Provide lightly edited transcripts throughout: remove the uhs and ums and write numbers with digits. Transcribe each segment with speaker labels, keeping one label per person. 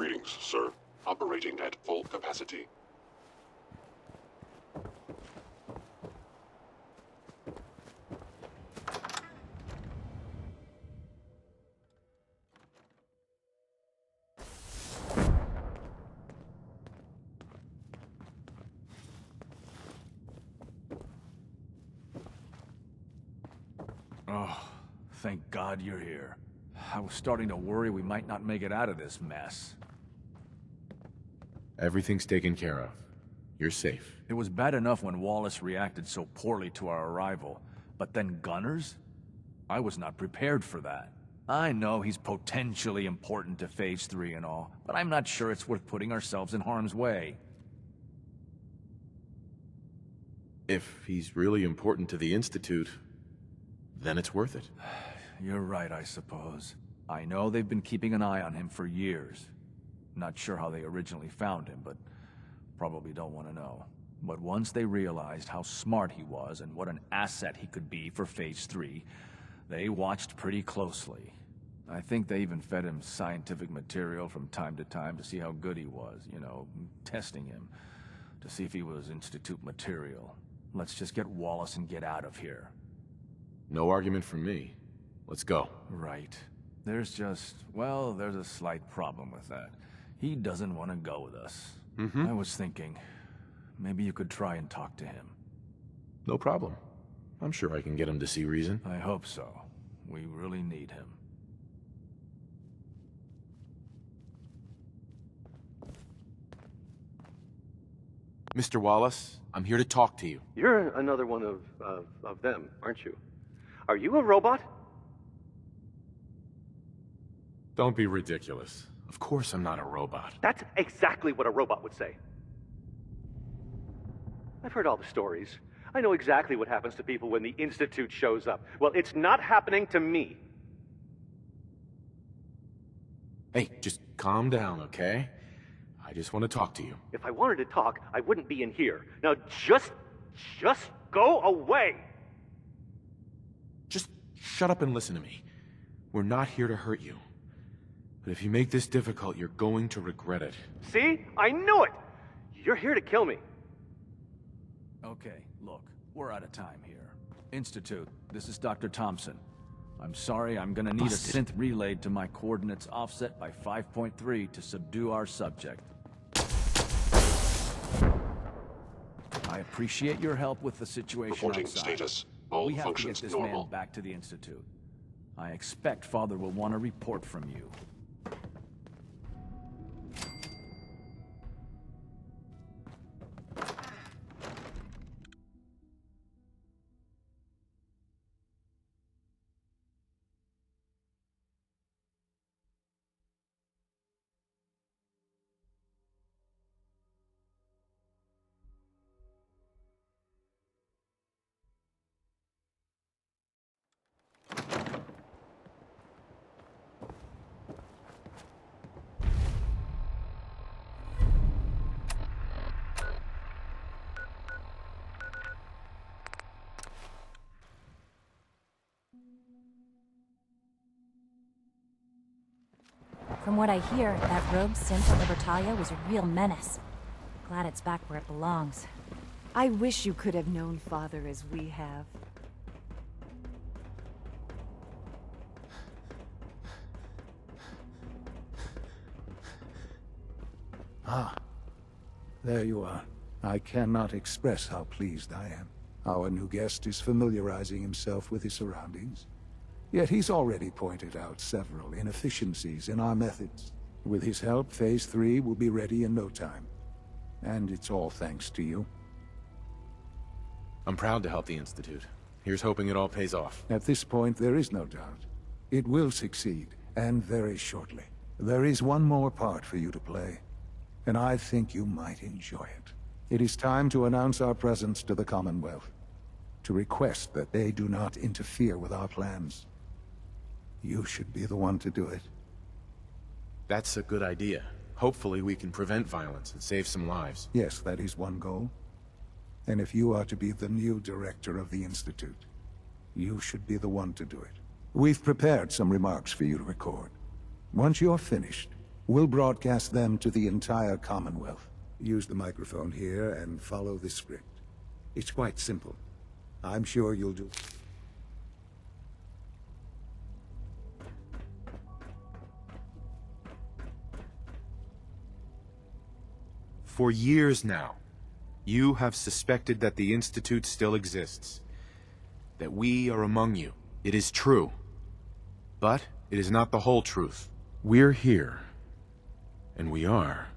Speaker 1: Greetings, sir. Operating at full capacity.
Speaker 2: Oh, thank God you're here. I was starting to worry we might not make it out of this mess.
Speaker 3: Everything's taken care of. You're safe.
Speaker 2: It was bad enough when Wallace reacted so poorly to our arrival, but then Gunners? I was not prepared for that. I know he's potentially important to Phase 3 and all, but I'm not sure it's worth putting ourselves in harm's way.
Speaker 3: If he's really important to the Institute, then it's worth it.
Speaker 2: You're right, I suppose. I know they've been keeping an eye on him for years. Not sure how they originally found him, but probably don't want to know. But once they realized how smart he was and what an asset he could be for Phase 3, they watched pretty closely. I think they even fed him scientific material from time to time to see how good he was, you know, testing him, to see if he was Institute material. Let's just get Wallace and get out of here.
Speaker 3: No argument from me. Let's go.
Speaker 2: Right. There's a slight problem with that. He doesn't want to go with us. I was thinking, maybe you could try and talk to him.
Speaker 3: No problem. I'm sure I can get him to see reason.
Speaker 2: I hope so. We really need him.
Speaker 3: Mr. Wallace, I'm here to talk to you.
Speaker 4: You're another one of them, aren't you? Are you a robot?
Speaker 3: Don't be ridiculous. Of course I'm not a robot.
Speaker 4: That's exactly what a robot would say. I've heard all the stories. I know exactly what happens to people when the Institute shows up. Well, it's not happening to me.
Speaker 3: Hey, just calm down, okay? I just want to talk to you.
Speaker 4: If I wanted to talk, I wouldn't be in here. Now just go away!
Speaker 3: Just shut up and listen to me. We're not here to hurt you. But if you make this difficult, you're going to regret it.
Speaker 4: See? I knew it! You're here to kill me.
Speaker 2: Okay, look, we're out of time here. Institute, this is Dr. Thompson. I'm sorry, I'm gonna need a synth relayed to my coordinates offset by 5.3 to subdue our subject. I appreciate your help with the situation
Speaker 1: Reporting
Speaker 2: outside.
Speaker 1: status. All
Speaker 2: We have to get
Speaker 1: functions
Speaker 2: this
Speaker 1: normal.
Speaker 2: man back to the Institute. I expect Father will want a report from you.
Speaker 5: From what I hear, that rogue synth at Libertalia was a real menace. Glad it's back where it belongs.
Speaker 6: I wish you could have known Father as we have.
Speaker 7: Ah, there you are. I cannot express how pleased I am. Our new guest is familiarizing himself with his surroundings. Yet he's already pointed out several inefficiencies in our methods. With his help, Phase 3 will be ready in no time. And it's all thanks to you.
Speaker 3: I'm proud to help the Institute. Here's hoping it all pays off.
Speaker 7: At this point, there is no doubt. It will succeed, and very shortly. There is one more part for you to play, and I think you might enjoy it. It is time to announce our presence to the Commonwealth, to request that they do not interfere with our plans. You should be the one to do it.
Speaker 3: That's a good idea. Hopefully we can prevent violence and save some lives.
Speaker 7: Yes, that is one goal. And if you are to be the new director of the Institute, you should be the one to do it. We've prepared some remarks for you to record. Once you're finished, We'll broadcast them to the entire Commonwealth. Use the microphone here and follow the script. It's quite simple. I'm sure you'll do.
Speaker 3: For years now, you have suspected that the Institute still exists. That we are among you. It is true. But it is not the whole truth. We're here. And we are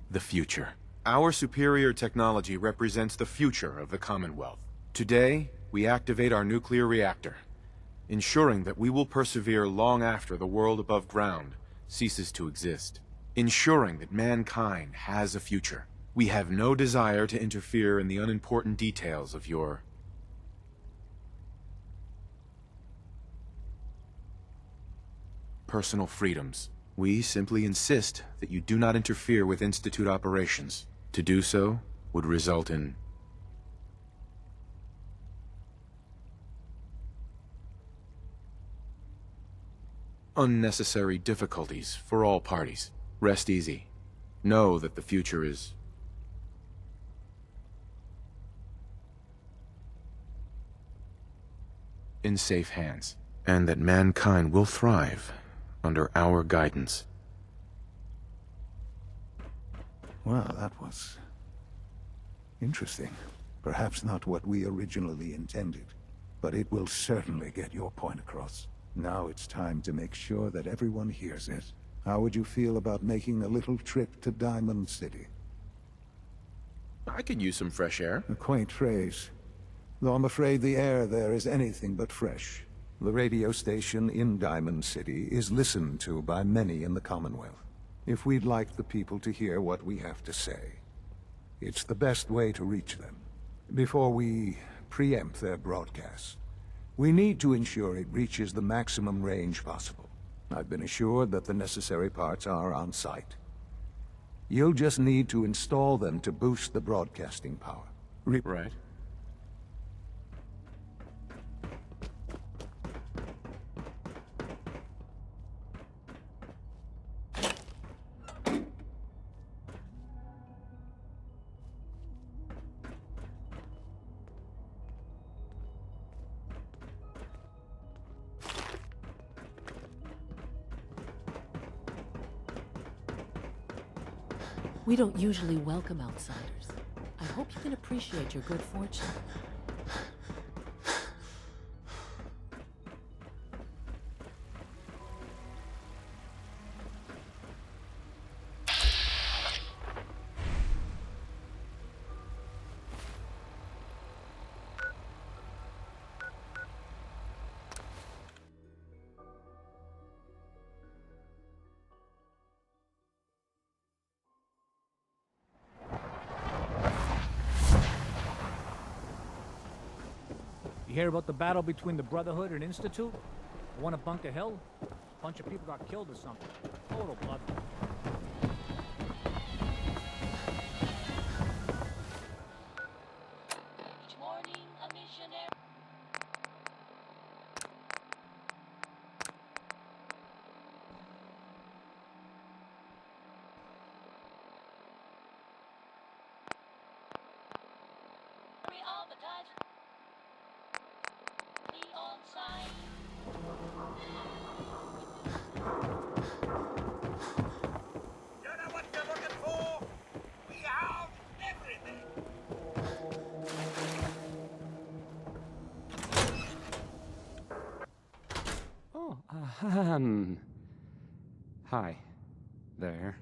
Speaker 3: the future. Our superior technology represents the future of the Commonwealth. Today, we activate our nuclear reactor, ensuring that we will persevere long after the world above ground ceases to exist. Ensuring that mankind has a future. We have no desire to interfere in the unimportant details of your personal freedoms. We simply insist that you do not interfere with Institute operations. To do so would result in unnecessary difficulties for all parties. Rest easy. Know that the future is in safe hands, and that mankind will thrive under our guidance.
Speaker 7: Well, that was interesting. Perhaps not what we originally intended, but it will certainly get your point across. Now it's time to make sure that everyone hears it. How would you feel about making a little trip to Diamond City?
Speaker 3: I could use some fresh air.
Speaker 7: A quaint phrase, though I'm afraid the air there is anything but fresh. The radio station in Diamond City is listened to by many in the Commonwealth. If we'd like the people to hear what we have to say, it's the best way to reach them. Before we preempt their broadcast, we need to ensure it reaches the maximum range possible. I've been assured that the necessary parts are on site. You'll just need to install them to boost the broadcasting power.
Speaker 3: Right.
Speaker 8: We don't usually welcome outsiders. I hope you can appreciate your good fortune.
Speaker 9: You hear about the battle between the Brotherhood and Institute? The one at Bunker Hill? A bunch of people got killed or something. Total blood.
Speaker 10: Each morning, a missionary. All the time. Be on site.
Speaker 11: You know what you're looking for? We have everything.
Speaker 12: Oh, hi there.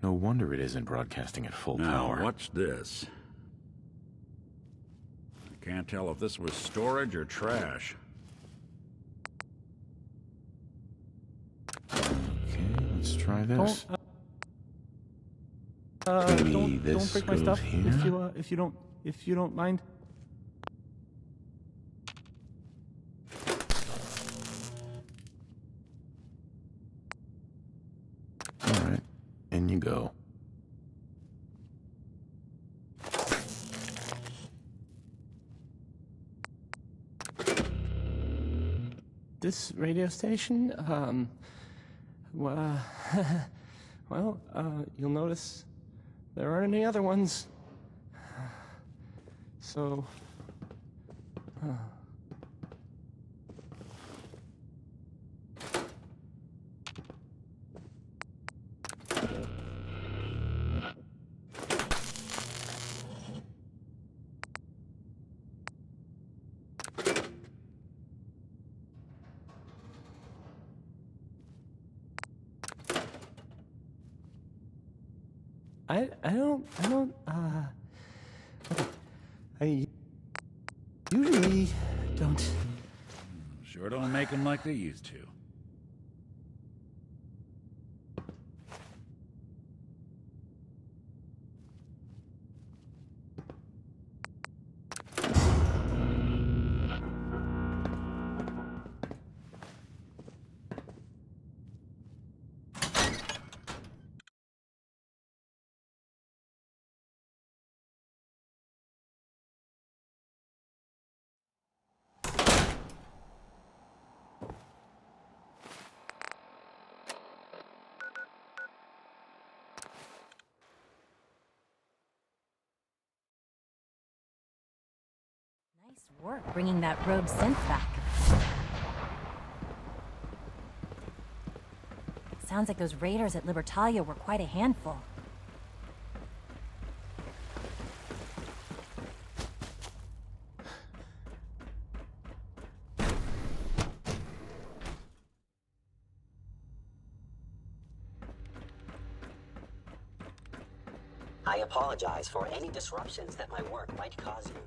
Speaker 3: No wonder it isn't broadcasting at full power.
Speaker 13: Now, what's this? I can't tell if this was storage or trash.
Speaker 3: Okay, let's try this.
Speaker 12: Don't
Speaker 3: Maybe
Speaker 12: don't
Speaker 3: this
Speaker 12: break my
Speaker 3: goes
Speaker 12: stuff
Speaker 3: here?
Speaker 12: if you don't mind.
Speaker 3: All right, in you go.
Speaker 12: this radio station, well, you'll notice there aren't any other ones. So, I usually don't.
Speaker 13: Sure don't make them like they used to.
Speaker 5: Nice work bringing that rogue synth back. Sounds like those raiders at Libertalia were quite a handful.
Speaker 14: I apologize for any disruptions that my work might cause you.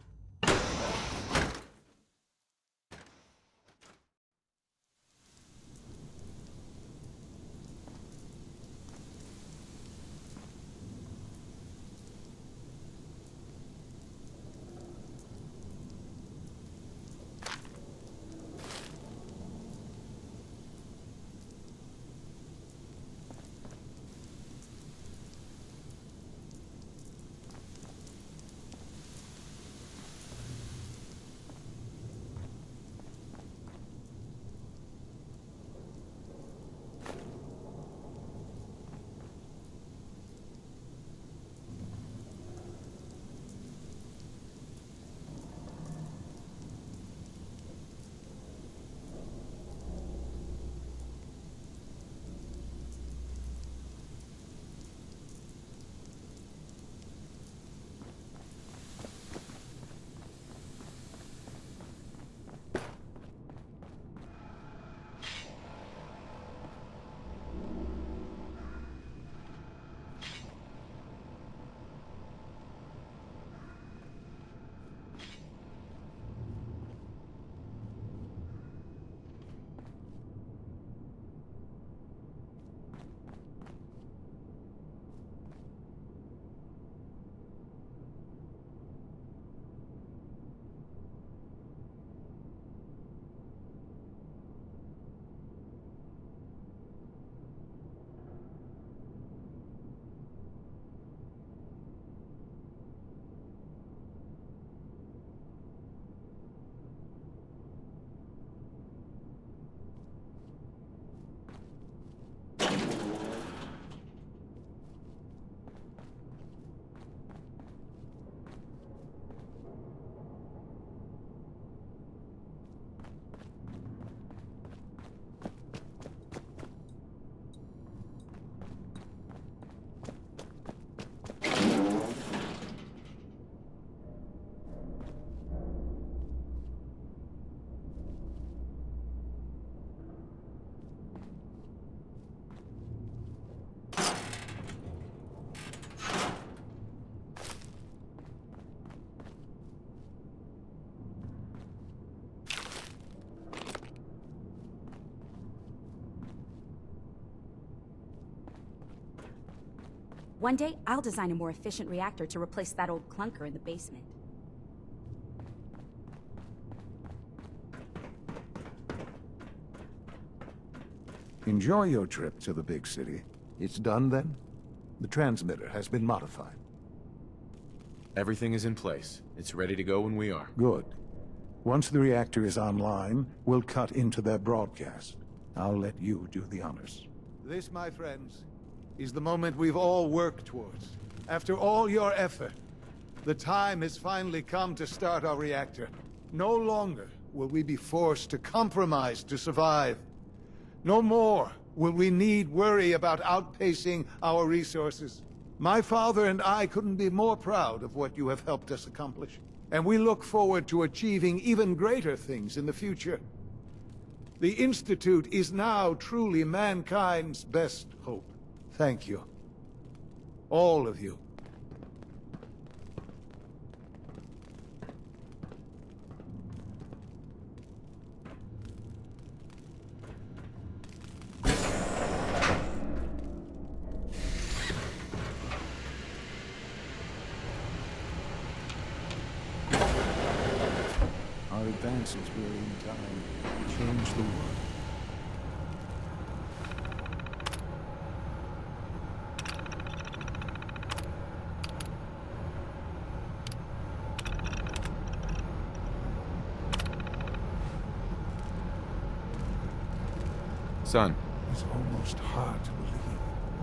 Speaker 15: One day, I'll design a more efficient reactor to replace that old clunker in the basement.
Speaker 7: Enjoy your trip to the big city. It's done then? The transmitter has been modified.
Speaker 3: Everything is in place. It's ready to go when we are.
Speaker 7: Good. Once the reactor is online, we'll cut into their broadcast. I'll let you do the honors. This, my friends, is the moment we've all worked towards. After all your effort, the time has finally come to start our reactor. No longer will we be forced to compromise to survive. No more will we need worry about outpacing our resources. My father and I couldn't be more proud of what you have helped us accomplish. And we look forward to achieving even greater things in the future. The Institute is now truly mankind's best hope. Thank you. All of you. Our advances will, in time, change the world.
Speaker 3: Son.
Speaker 7: It's almost hard to believe.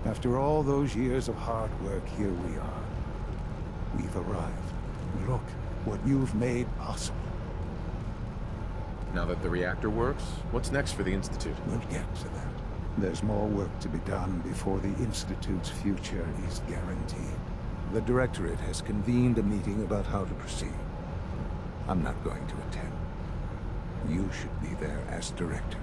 Speaker 7: After all those years of hard work, here we are. We've arrived. Look what you've made possible.
Speaker 3: Now that the reactor works, what's next for the Institute?
Speaker 7: We'll get to that. There's more work to be done before the Institute's future is guaranteed. The Directorate has convened a meeting about how to proceed. I'm not going to attend. You should be there as Director.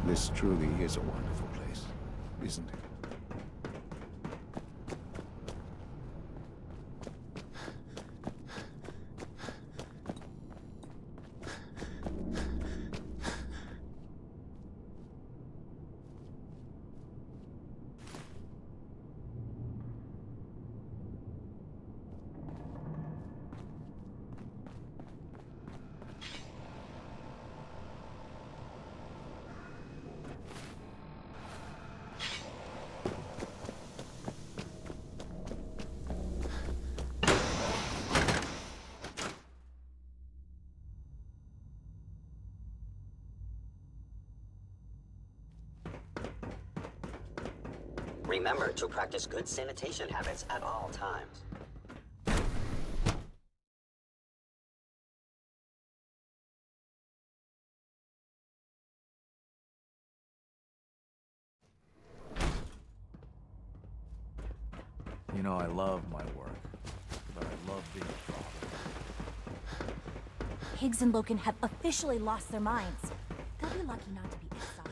Speaker 7: This truly is a wonderful place, isn't it?
Speaker 14: Remember to practice good sanitation habits at all times.
Speaker 2: You know, I love my work, but I love being a father.
Speaker 5: Higgs and Loken have officially lost their minds. They'll be lucky not to be exiled.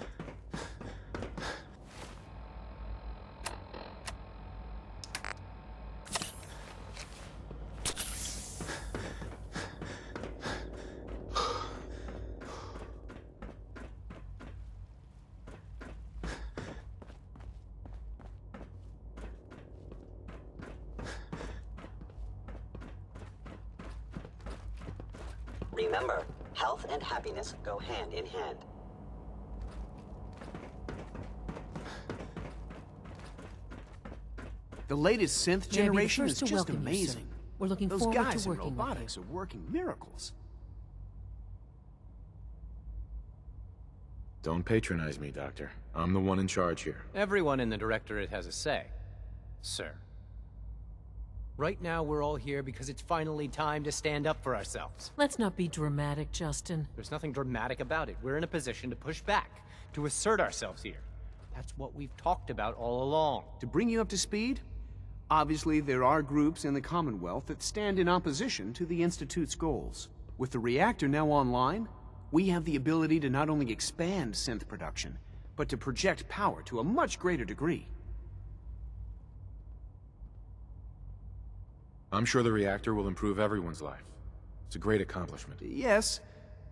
Speaker 14: Remember, health and happiness go hand in hand.
Speaker 16: The latest synth
Speaker 8: May I be the
Speaker 16: generation is
Speaker 8: first to
Speaker 16: just
Speaker 8: welcome you, sir.
Speaker 16: amazing.
Speaker 8: We're looking
Speaker 16: Those
Speaker 8: forward to
Speaker 16: guys in
Speaker 8: working with you.
Speaker 16: robotics are working miracles.
Speaker 3: Don't patronize me, Doctor. I'm the one in charge here.
Speaker 17: Everyone in the Directorate has a say, sir. Right now, we're all here because it's finally time to stand up for ourselves.
Speaker 8: Let's not be dramatic, Justin.
Speaker 17: There's nothing dramatic about it. We're in a position to push back, to assert ourselves here. That's what we've talked about all along.
Speaker 16: To bring you up to speed, obviously there are groups in the Commonwealth that stand in opposition to the Institute's goals. With the reactor now online, we have the ability to not only expand synth production, but to project power to a much greater degree.
Speaker 3: I'm sure the reactor will improve everyone's life. It's a great accomplishment.
Speaker 16: Yes,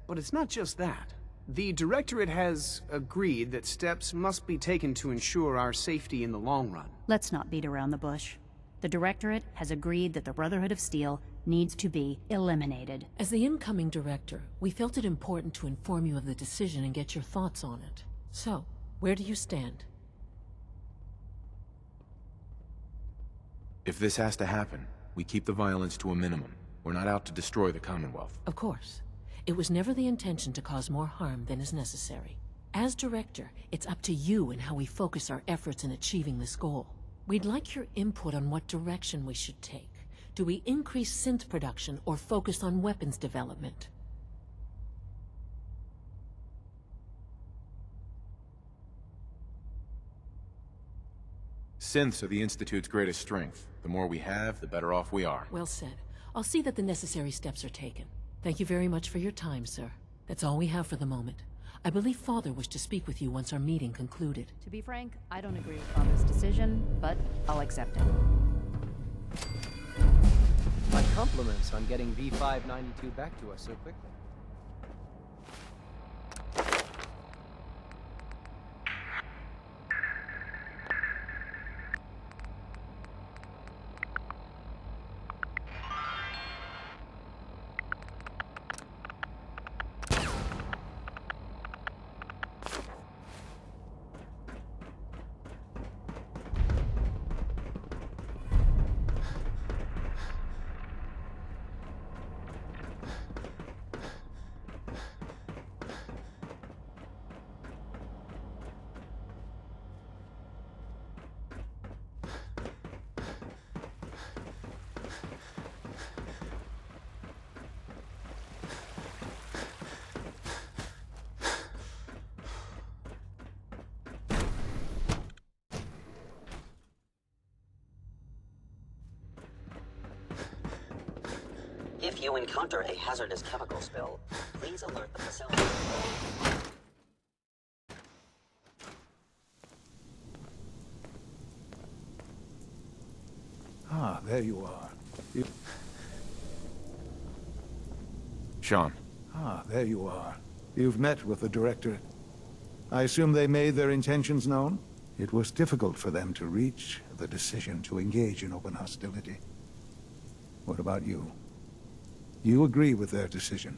Speaker 16: but it's not just that. The Directorate has agreed that steps must be taken to ensure our safety in the long run.
Speaker 18: Let's not beat around the bush. The Directorate has agreed that the Brotherhood of Steel needs to be eliminated.
Speaker 8: As the incoming director, we felt it important to inform you of the decision and get your thoughts on it. So, where do you stand?
Speaker 3: If this has to happen, we keep the violence to a minimum. We're not out to destroy the Commonwealth.
Speaker 8: Of course. It was never the intention to cause more harm than is necessary. As director, it's up to you and how we focus our efforts in achieving this goal. We'd like your input on what direction we should take. Do we increase synth production or focus on weapons development?
Speaker 3: Synths are the Institute's greatest strength. The more we have, the better off we are.
Speaker 8: Well said. I'll see that the necessary steps are taken. Thank you very much for your time, sir. That's all we have for the moment. I believe Father wished to speak with you once our meeting concluded.
Speaker 18: To be frank, I don't agree with Father's decision, but I'll accept it.
Speaker 17: My compliments on getting V592 back to us so quickly.
Speaker 14: If you encounter a hazardous chemical spill, please alert the facility.
Speaker 7: Ah, there you are.
Speaker 3: Sean.
Speaker 7: Ah, there you are. You've met with the Directorate. I assume they made their intentions known? It was difficult for them to reach the decision to engage in open hostility. What about you? You agree with their decision?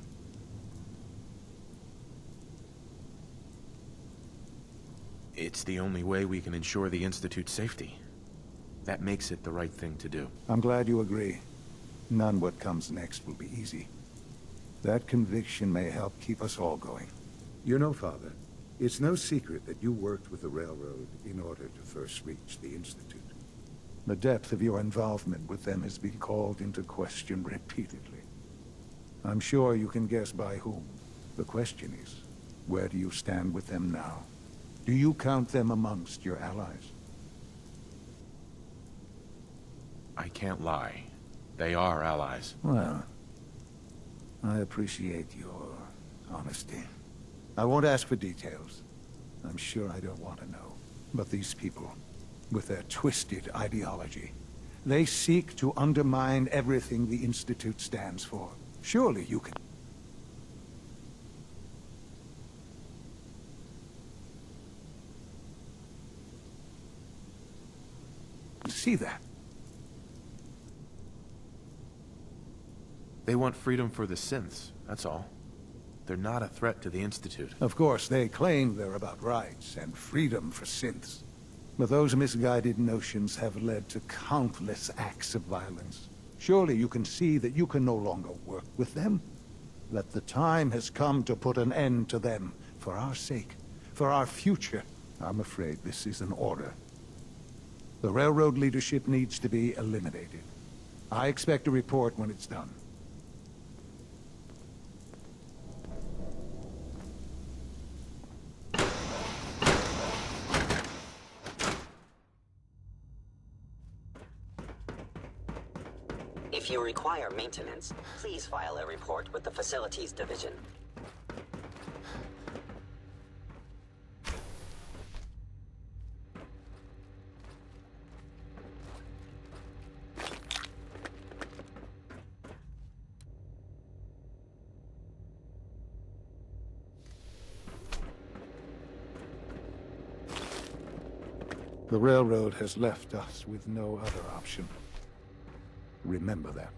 Speaker 3: It's the only way we can ensure the Institute's safety. That makes it the right thing to do.
Speaker 7: I'm glad you agree. None what comes next will be easy. That conviction may help keep us all going.
Speaker 19: You know, Father, it's no secret that you worked with the Railroad in order to first reach the Institute.
Speaker 7: The depth of your involvement with them has been called into question repeatedly. I'm sure you can guess by whom. The question is, where do you stand with them now? Do you count them amongst your allies?
Speaker 3: I can't lie. They are allies.
Speaker 7: Well, I appreciate your honesty. I won't ask for details. I'm sure I don't want to know. But these people, with their twisted ideology, they seek to undermine everything the Institute stands for. Surely you can... see that.
Speaker 3: They want freedom for the synths, that's all. They're not a threat to the Institute.
Speaker 7: Of course, they claim they're about rights and freedom for synths. But those misguided notions have led to countless acts of violence. Surely you can see that you can no longer work with them. That the time has come to put an end to them, for our sake, for our future. I'm afraid this is an order. The Railroad leadership needs to be eliminated. I expect a report when it's done.
Speaker 14: If you require maintenance, please file a report with the Facilities Division.
Speaker 7: The railroad has left us with no other option. Remember that.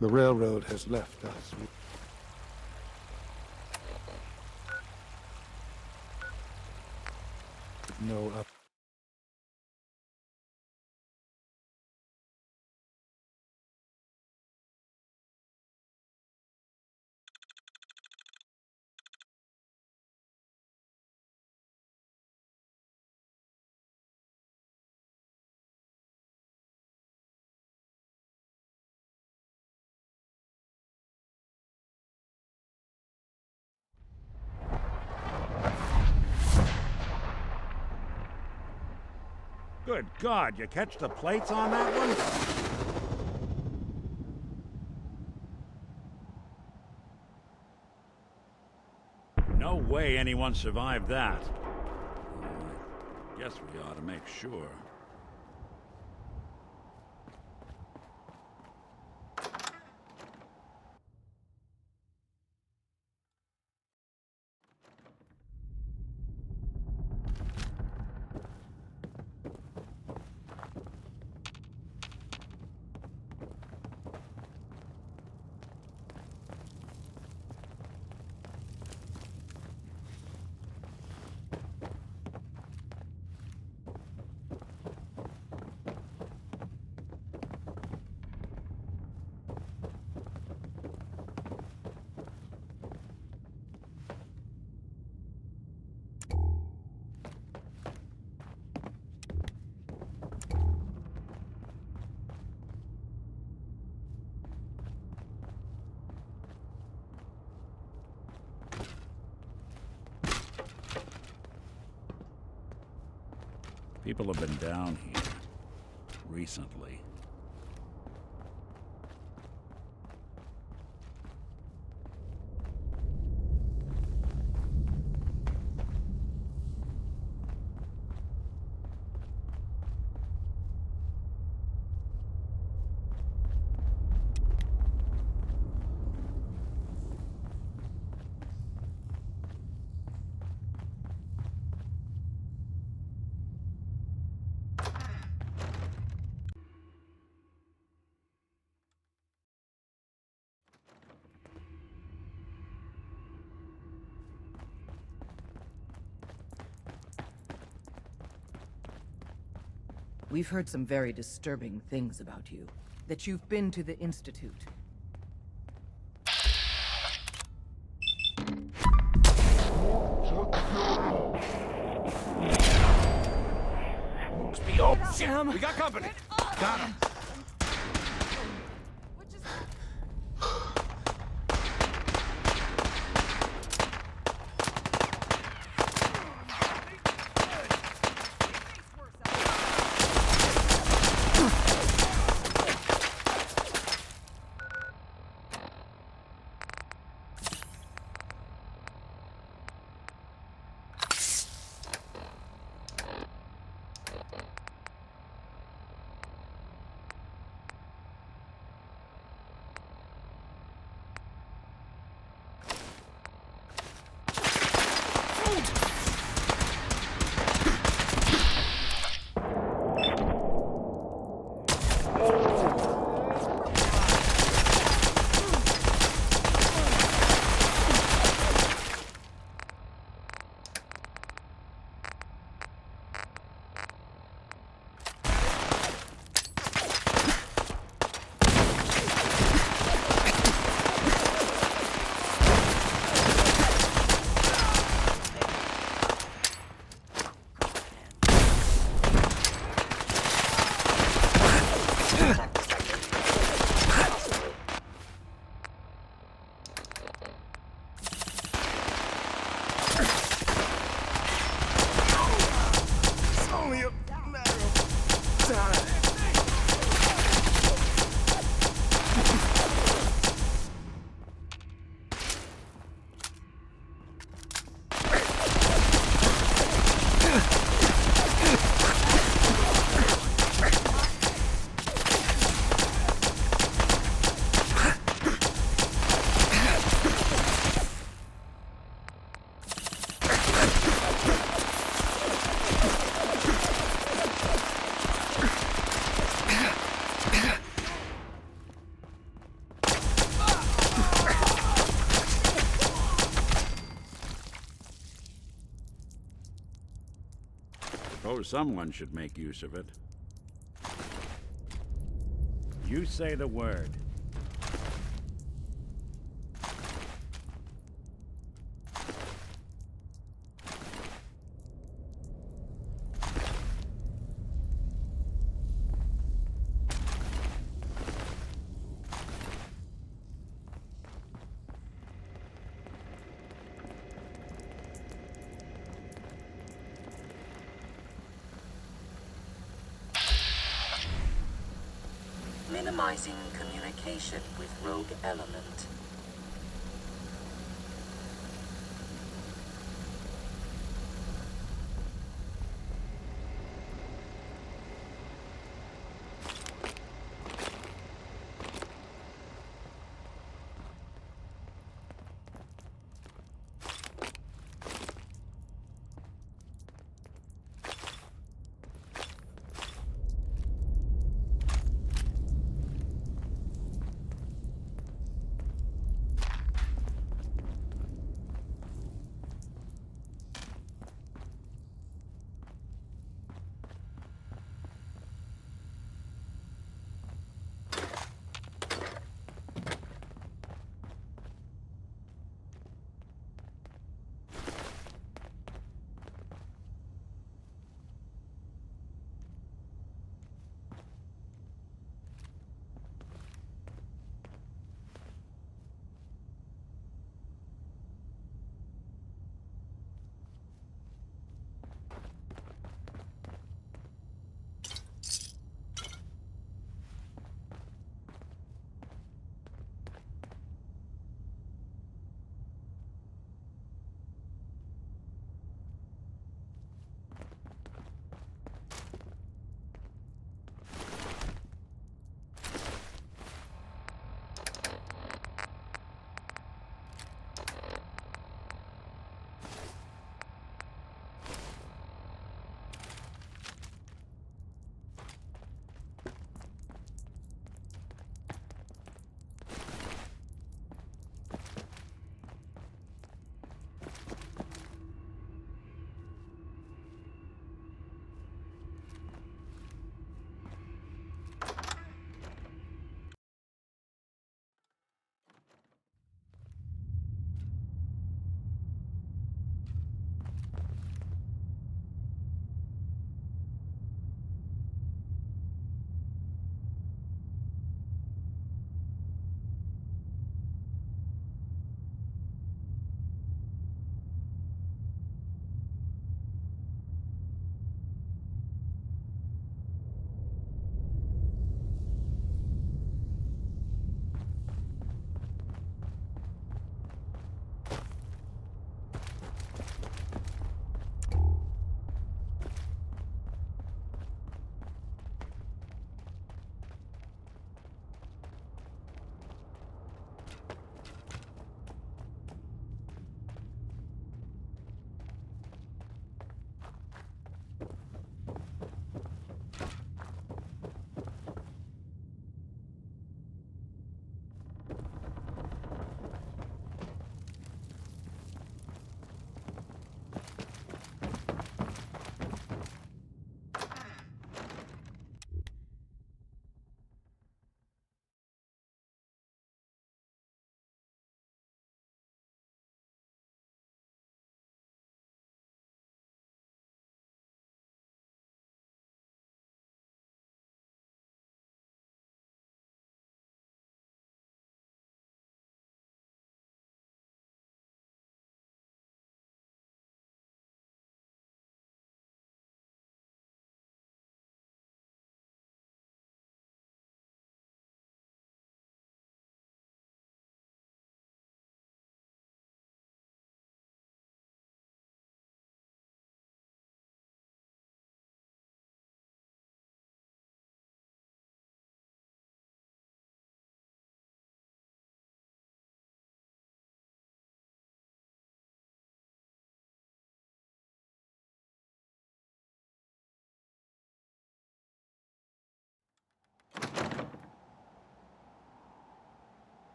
Speaker 7: The railroad has left us with no other.
Speaker 13: Good God, you catch the plates on that one? No way anyone survived that. Guess we ought to make sure. People have been down here recently.
Speaker 20: We've heard some very disturbing things about you. That you've been to the Institute.
Speaker 11: Sam! We got company! Got him!
Speaker 13: Suppose someone should make use of it. You say the word.
Speaker 14: Minimizing communication with rogue element.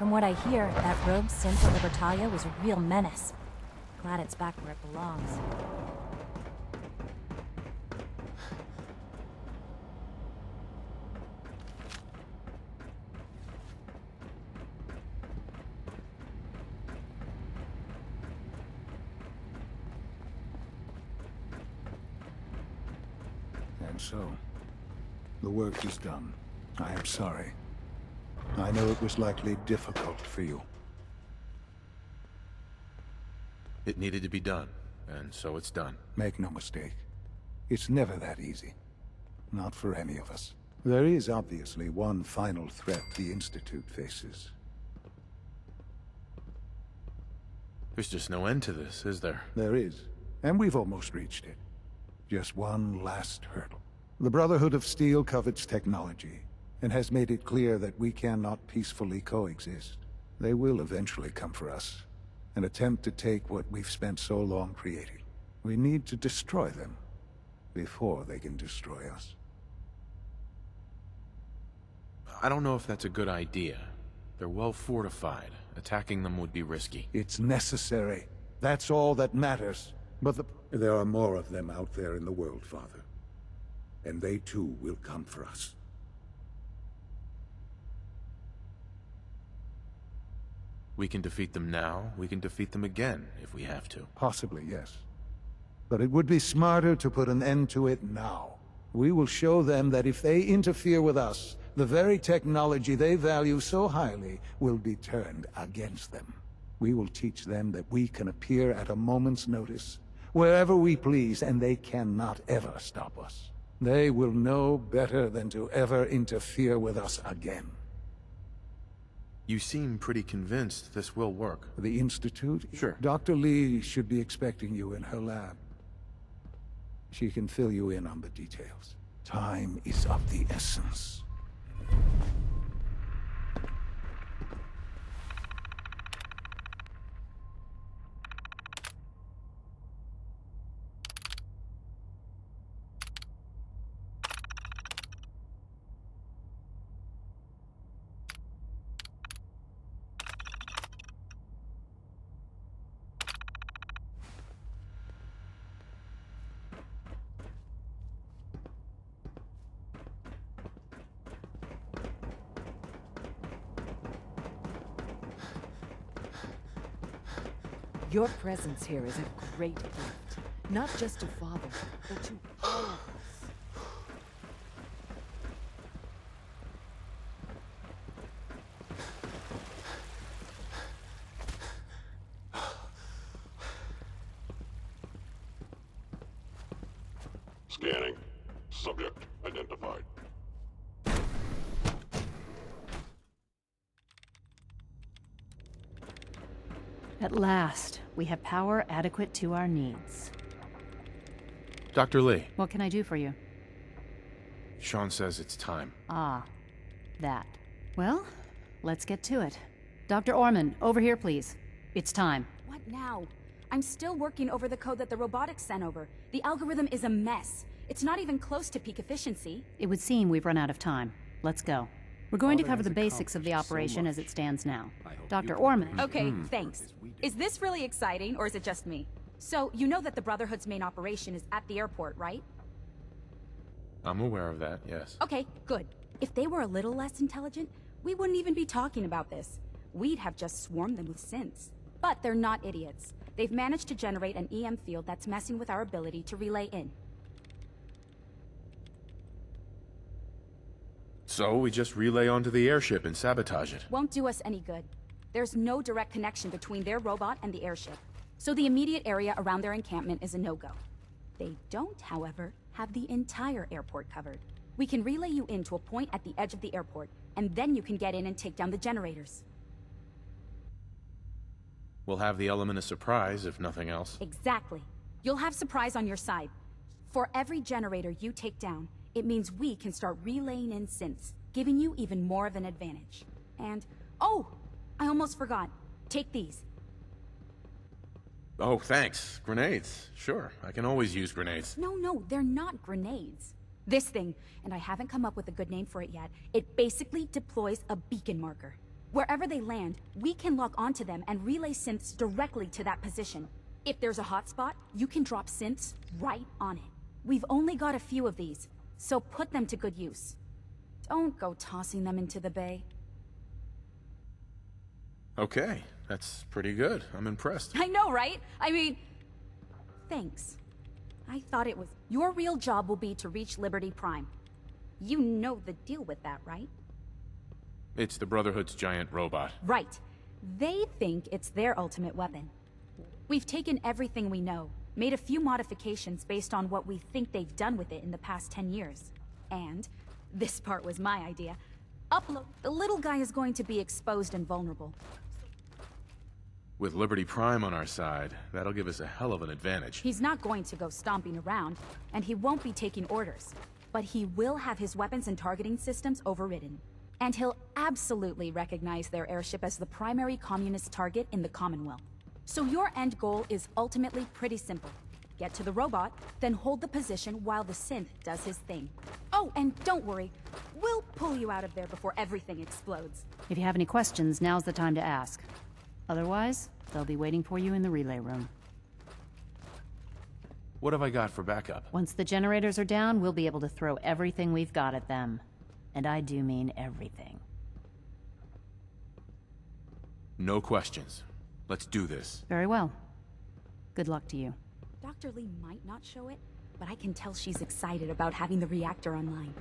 Speaker 5: From what I hear, that rogue synth at Libertalia was a real menace. Glad it's back where it belongs.
Speaker 7: And so, the work is done. I am sorry. I know it was likely difficult for you.
Speaker 3: It needed to be done, and so it's done.
Speaker 7: Make no mistake. It's never that easy. Not for any of us. There is obviously one final threat the Institute faces.
Speaker 3: There's just no end to this, is there?
Speaker 7: There is, and we've almost reached it. Just one last hurdle. The Brotherhood of Steel covets technology, and has made it clear that we cannot peacefully coexist. They will eventually come for us, and attempt to take what we've spent so long creating. We need to destroy them, before they can destroy us.
Speaker 3: I don't know if that's a good idea. They're well fortified. Attacking them would be risky.
Speaker 7: It's necessary. That's all that matters. But
Speaker 19: there are more of them out there in the world, Father. And they too will come for us.
Speaker 3: We can defeat them now, we can defeat them again, if we have to.
Speaker 7: Possibly, yes. But it would be smarter to put an end to it now. We will show them that if they interfere with us, the very technology they value so highly will be turned against them. We will teach them that we can appear at a moment's notice, wherever we please, and they cannot ever stop us. They will know better than to ever interfere with us again.
Speaker 3: You seem pretty convinced this will work.
Speaker 7: The Institute?
Speaker 3: Sure.
Speaker 7: Dr. Lee should be expecting you in her lab. She can fill you in on the details. Time is of the essence.
Speaker 6: Your presence here is a great gift. Not just to Father, but to all of us.
Speaker 1: Scanning. Subject identified.
Speaker 18: At last, we have power adequate to our needs.
Speaker 3: Dr. Lee.
Speaker 18: What can I do for you?
Speaker 3: Sean says it's time.
Speaker 18: Ah, that. Well, let's get to it. Dr. Orman, over here, please. It's time.
Speaker 15: What now? I'm still working over the code that the robotics sent over. The algorithm is a mess. It's not even close to peak efficiency.
Speaker 18: It would seem we've run out of time. Let's go. We're going to cover the basics of the operation as it stands now. Dr. Orman.
Speaker 15: Okay, thanks. Is this really exciting, or is it just me? So, you know that the Brotherhood's main operation is at the airport, right?
Speaker 3: I'm aware of that, yes.
Speaker 15: Okay, good. If they were a little less intelligent, we wouldn't even be talking about this. We'd have just swarmed them with synths. But they're not idiots. They've managed to generate an EM field that's messing with our ability to relay in.
Speaker 3: So we just relay onto the airship and sabotage it.
Speaker 15: Won't do us any good. There's no direct connection between their robot and the airship, so the immediate area around their encampment is a no-go. They don't, however, have the entire airport covered. We can relay you in to a point at the edge of the airport, and then you can get in and take down the generators.
Speaker 3: We'll have the element of surprise, if nothing else.
Speaker 15: Exactly. You'll have surprise on your side. For every generator you take down, it means we can start relaying in synths, giving you even more of an advantage. And, oh! I almost forgot. Take these.
Speaker 3: Oh, thanks. Grenades. Sure, I can always use grenades.
Speaker 15: No, they're not grenades. This thing, and I haven't come up with a good name for it yet, it basically deploys a beacon marker. Wherever they land, we can lock onto them and relay synths directly to that position. If there's a hotspot, you can drop synths right on it. We've only got a few of these, so put them to good use. Don't go tossing them into the bay.
Speaker 3: Okay, that's pretty good. I'm impressed.
Speaker 15: I know, right? I mean... Thanks. I thought it was... Your real job will be to reach Liberty Prime. You know the deal with that, right?
Speaker 3: It's the Brotherhood's giant robot.
Speaker 15: Right. They think it's their ultimate weapon. We've taken everything we know, made a few modifications based on what we think they've done with it in the past 10 years. And, this part was my idea, upload. The little guy is going to be exposed and vulnerable.
Speaker 3: With Liberty Prime on our side, that'll give us a hell of an advantage.
Speaker 15: He's not going to go stomping around, and he won't be taking orders. But he will have his weapons and targeting systems overridden. And he'll absolutely recognize their airship as the primary communist target in the Commonwealth. So your end goal is ultimately pretty simple. Get to the robot, then hold the position while the synth does his thing. Oh, and don't worry. We'll pull you out of there before everything explodes.
Speaker 18: If you have any questions, now's the time to ask. Otherwise, they'll be waiting for you in the relay room.
Speaker 3: What have I got for backup?
Speaker 18: Once the generators are down, we'll be able to throw everything we've got at them. And I do mean everything.
Speaker 3: No questions. Let's do this.
Speaker 18: Very well. Good luck to you.
Speaker 15: Dr. Lee might not show it, but I can tell she's excited about having the reactor online.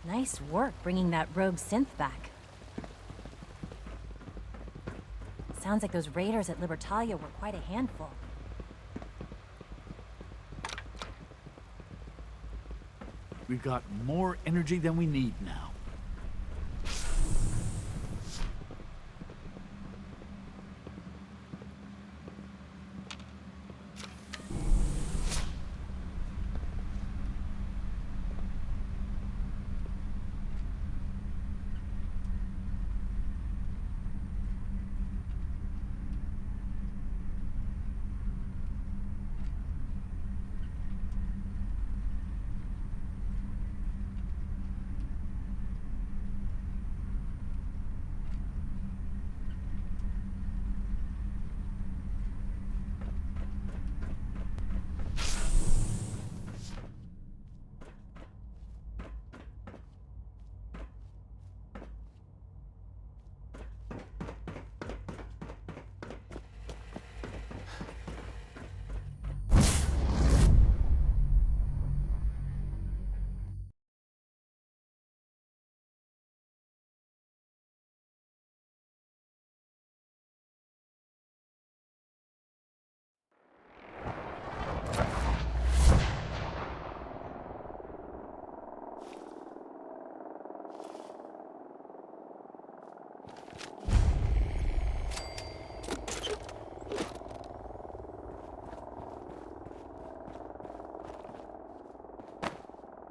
Speaker 5: Nice work bringing that rogue synth back. Sounds like those raiders at Libertalia were quite a handful.
Speaker 21: We've got more energy than we need now.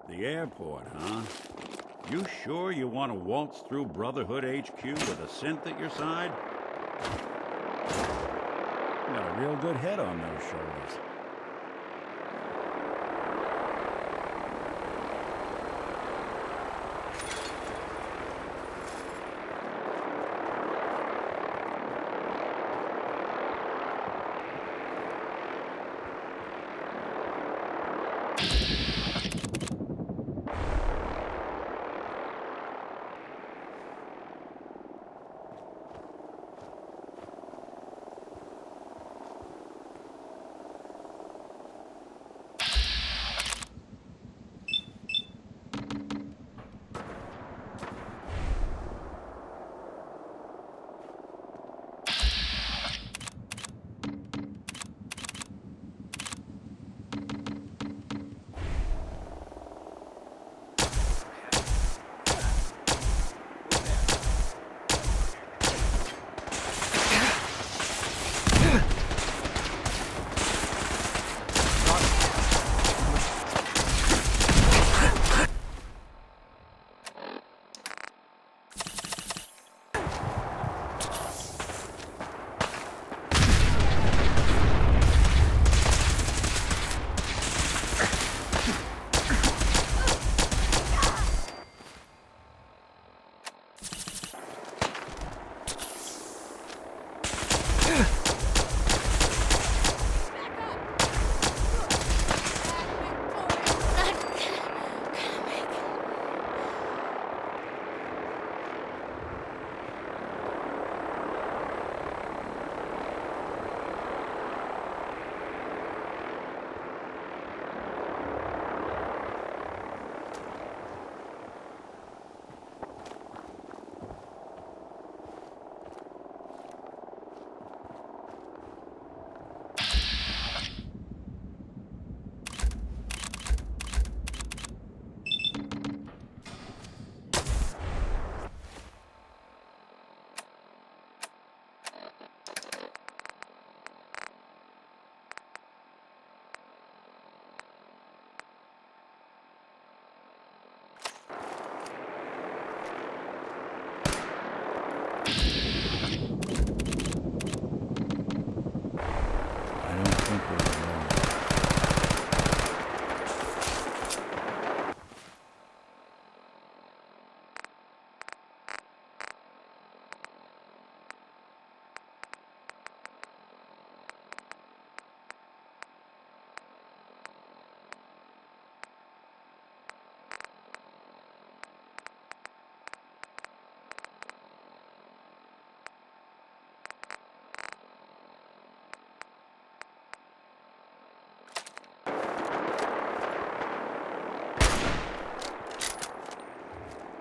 Speaker 13: The airport, huh? You sure you want to waltz through Brotherhood HQ with a synth at your side? You got a real good head on those shoulders.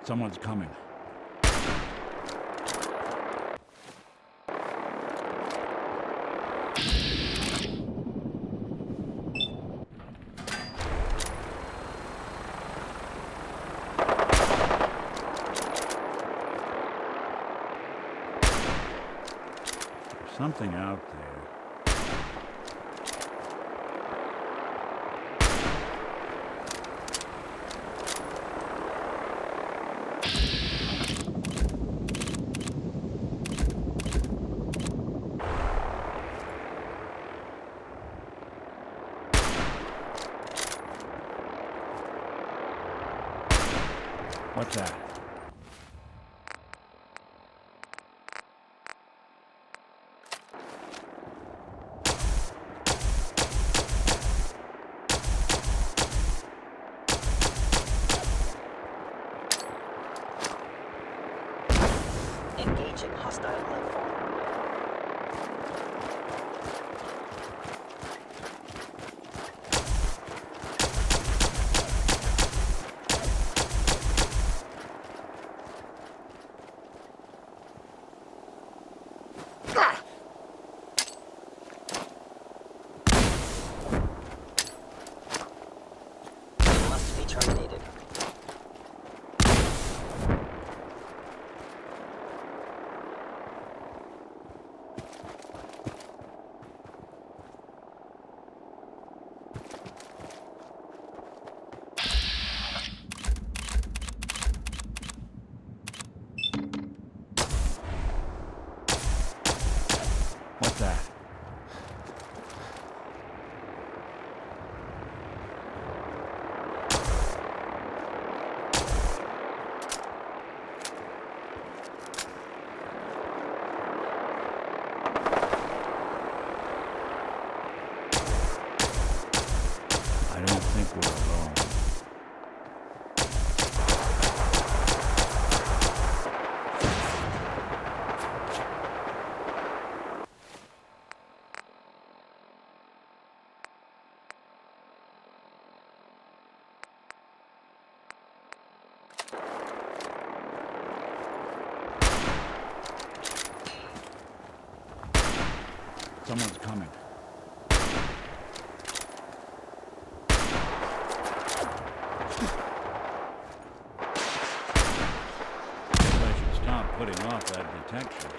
Speaker 13: Someone's coming. There's something out there. What's that?
Speaker 14: Engaging hostile life form. Must be terminated.
Speaker 13: What's that? I don't think we're alone. Someone's coming. I should stop putting off that detection.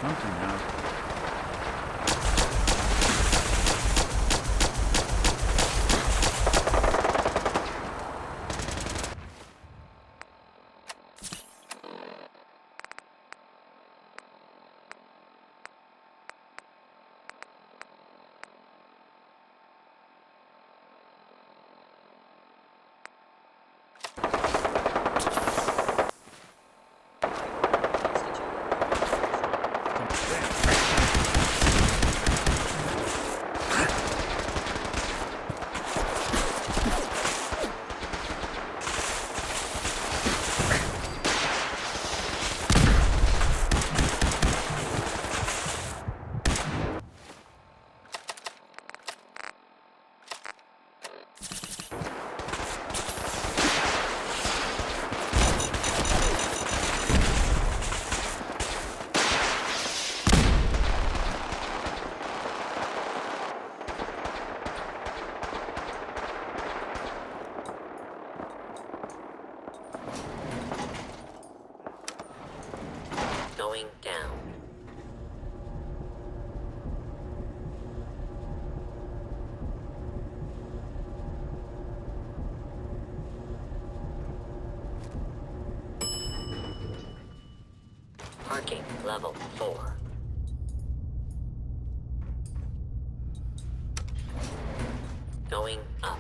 Speaker 13: Something out there.
Speaker 14: Going down. Parking level 4. Going up.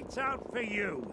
Speaker 11: Lights out for you!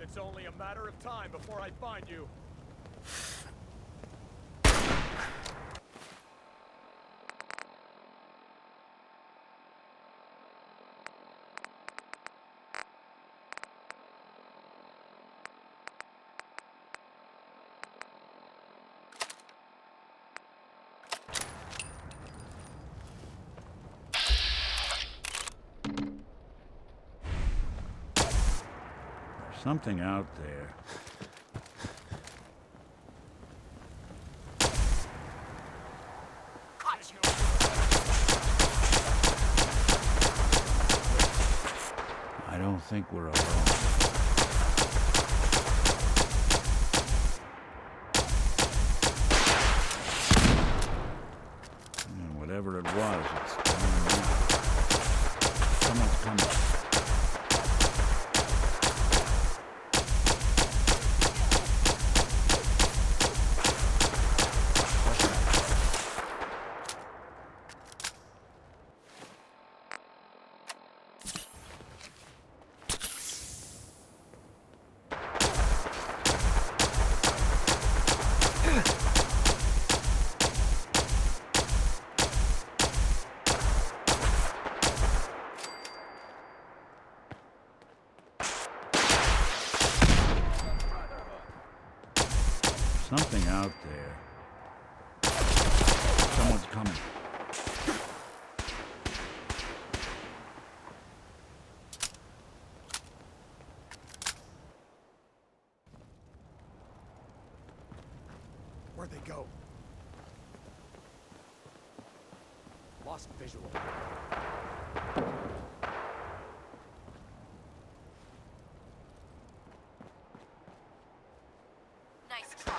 Speaker 4: It's only a matter of time before I find you.
Speaker 13: Something out there. I don't think we're alone. And whatever it was, it's coming now. Someone's coming. Something out there. Someone's coming.
Speaker 4: Where'd they go? Lost visual.
Speaker 10: Nice try.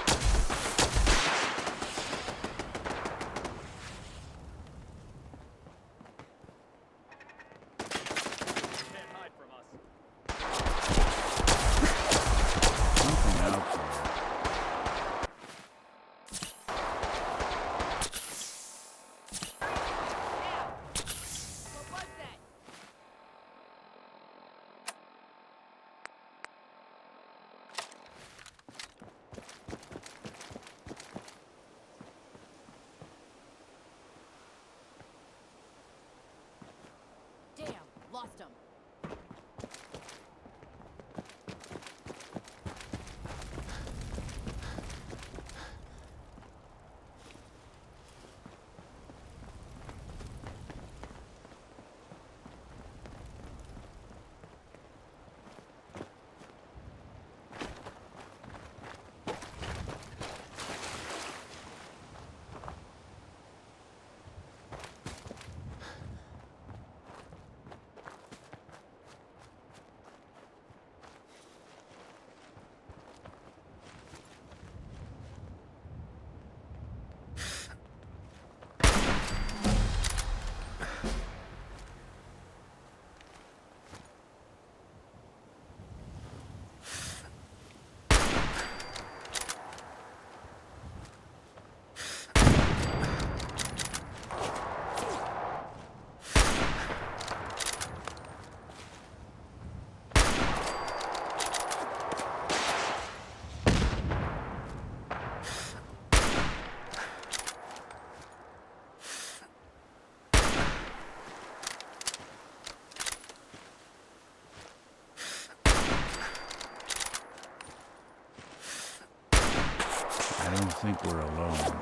Speaker 4: Can't hide from us.
Speaker 13: Something out there.
Speaker 6: Damn, lost him.
Speaker 13: I don't think we're alone.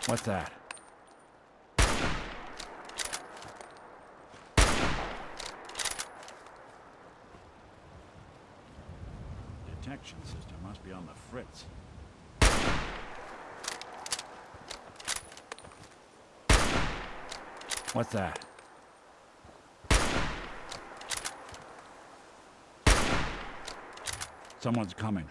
Speaker 13: What's that? Detection system must be on the fritz. What's that? Someone's coming.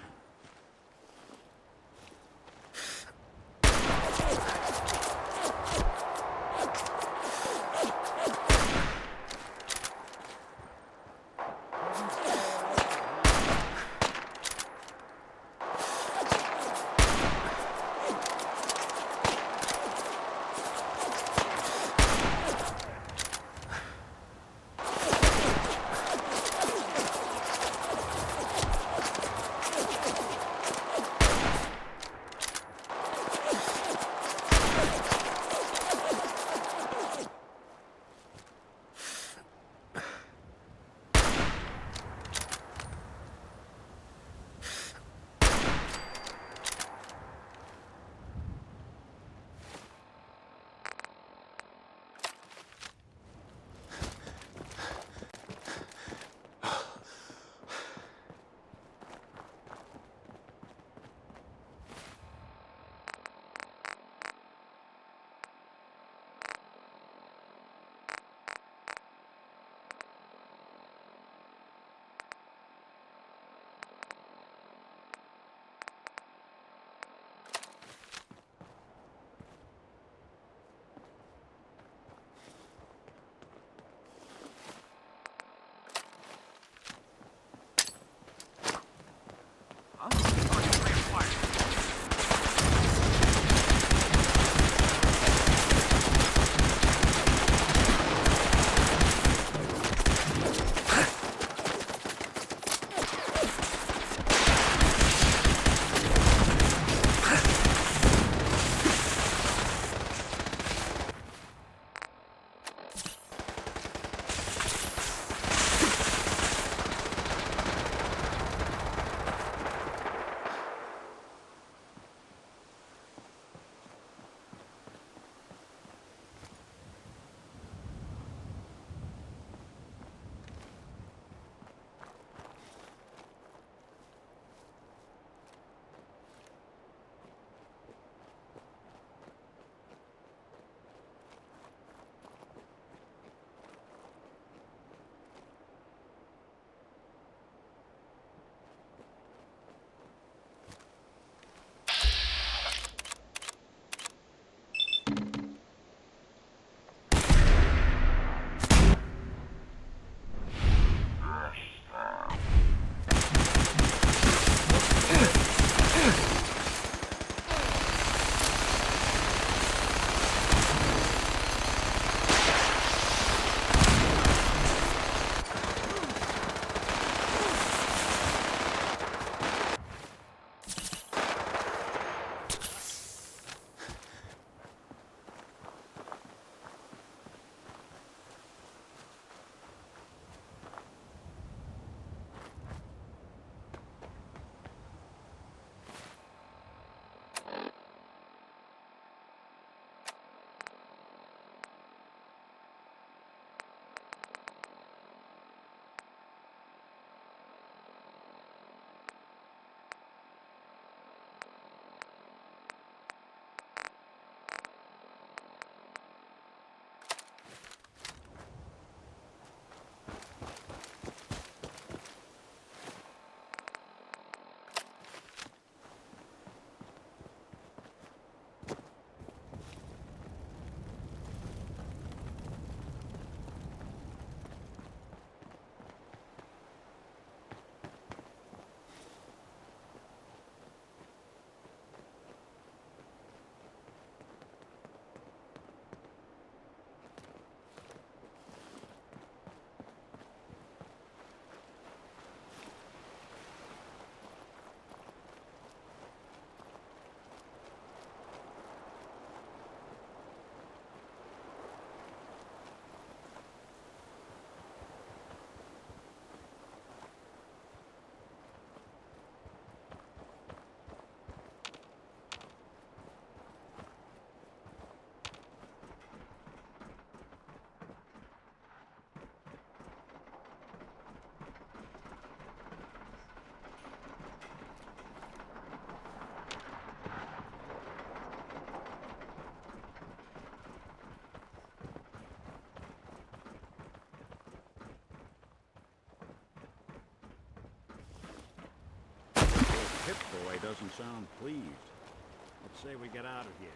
Speaker 13: boy doesn't sound pleased. Let's say we get out of here.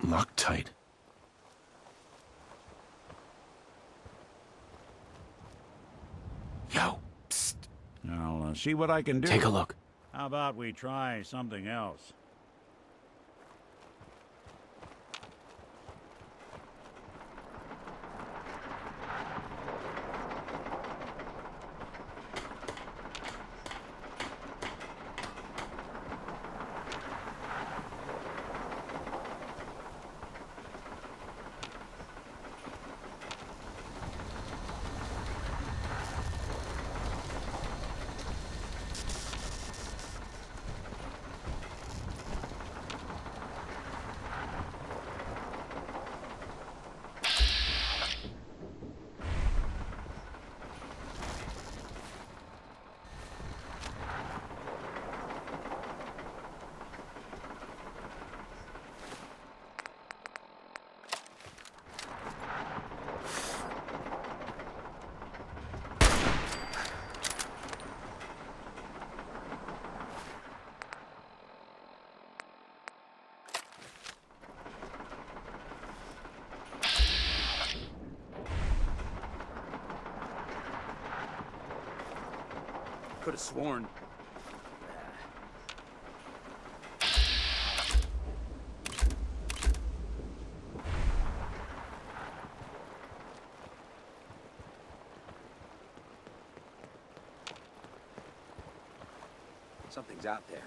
Speaker 3: Loctite. Yo, psst.
Speaker 13: I'll see what I can do.
Speaker 3: Take a look.
Speaker 13: How about we try something else?
Speaker 3: Could have sworn. Something's out there.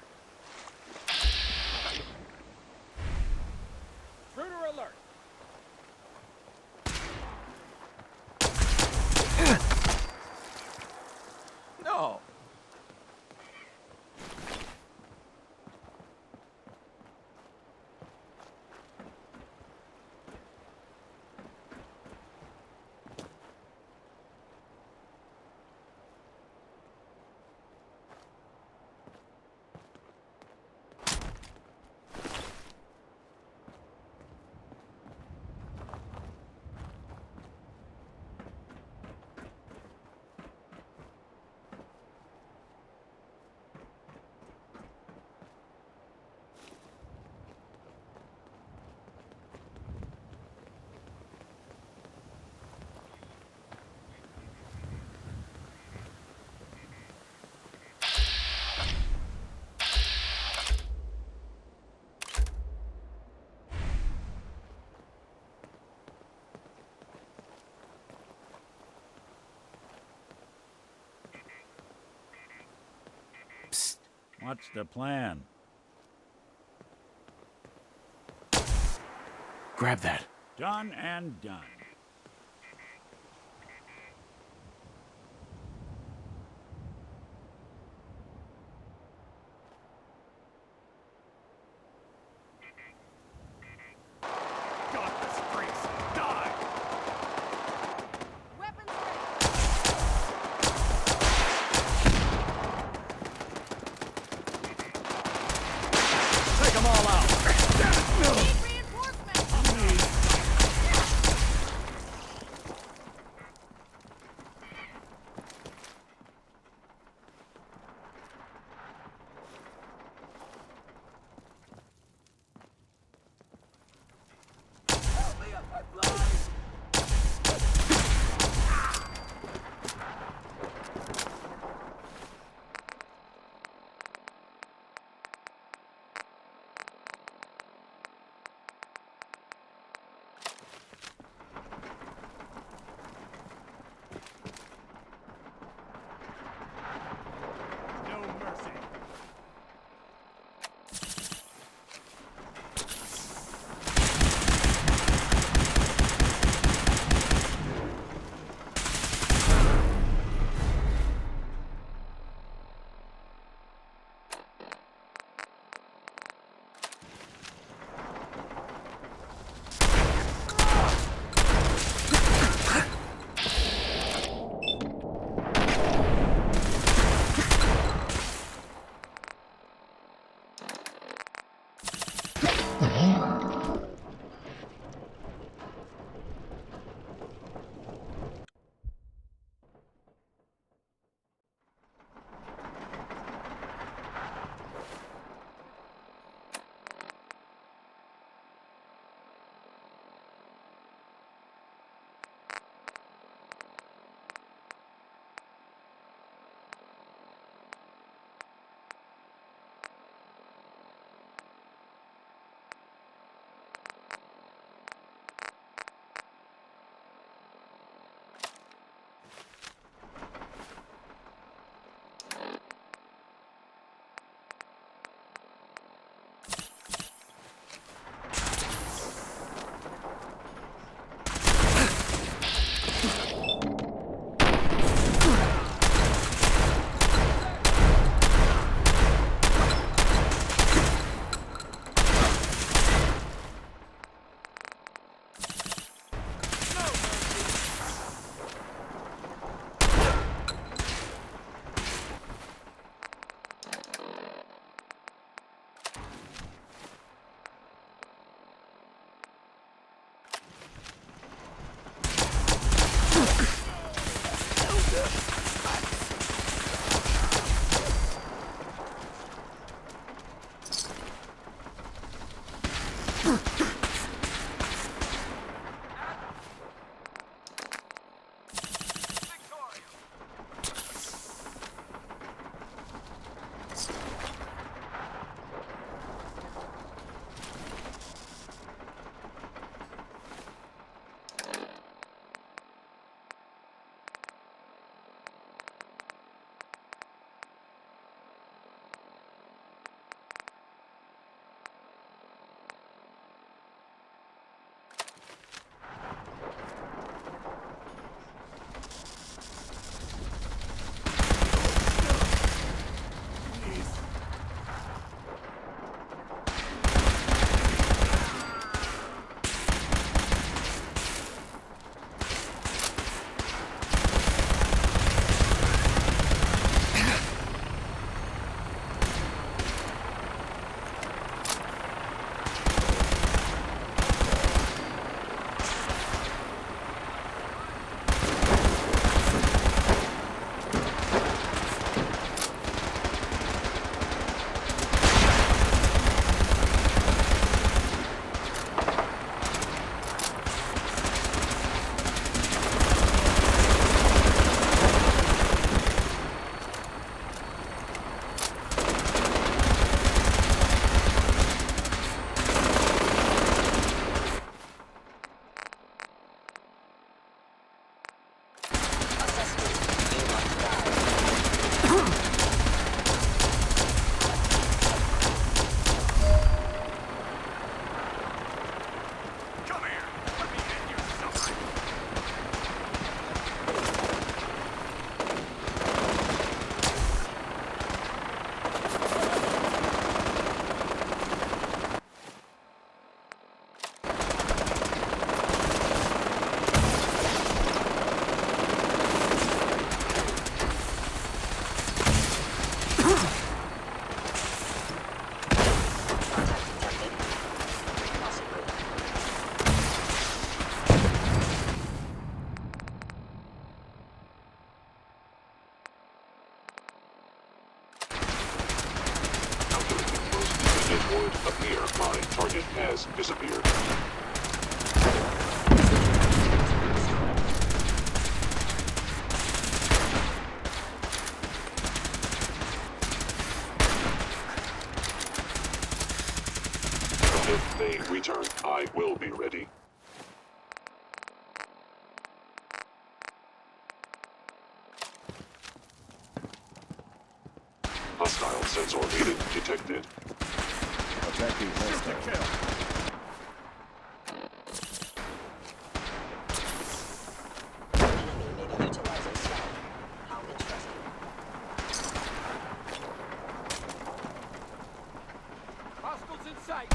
Speaker 4: Intruder alert!
Speaker 2: No!
Speaker 13: What's the plan?
Speaker 3: Grab that.
Speaker 13: Done and done.
Speaker 4: Godless freaks! Die! Take them all out!
Speaker 1: has disappeared. If they return, I will be ready. Hostile sensor reading detected.
Speaker 11: Attacking hostile. Hostiles in sight.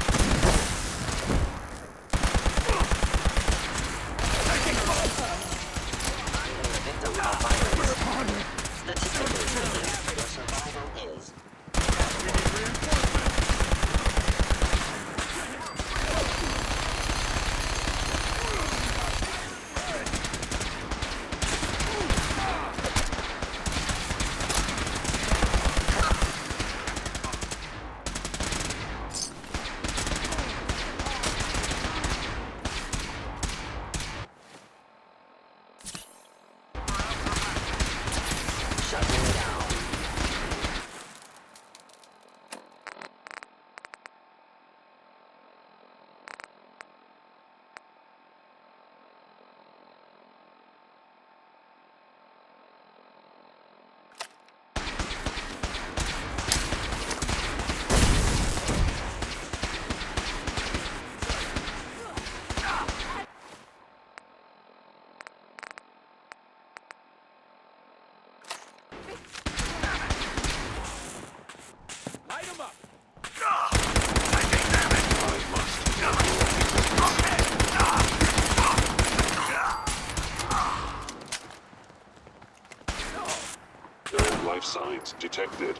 Speaker 1: No life signs detected.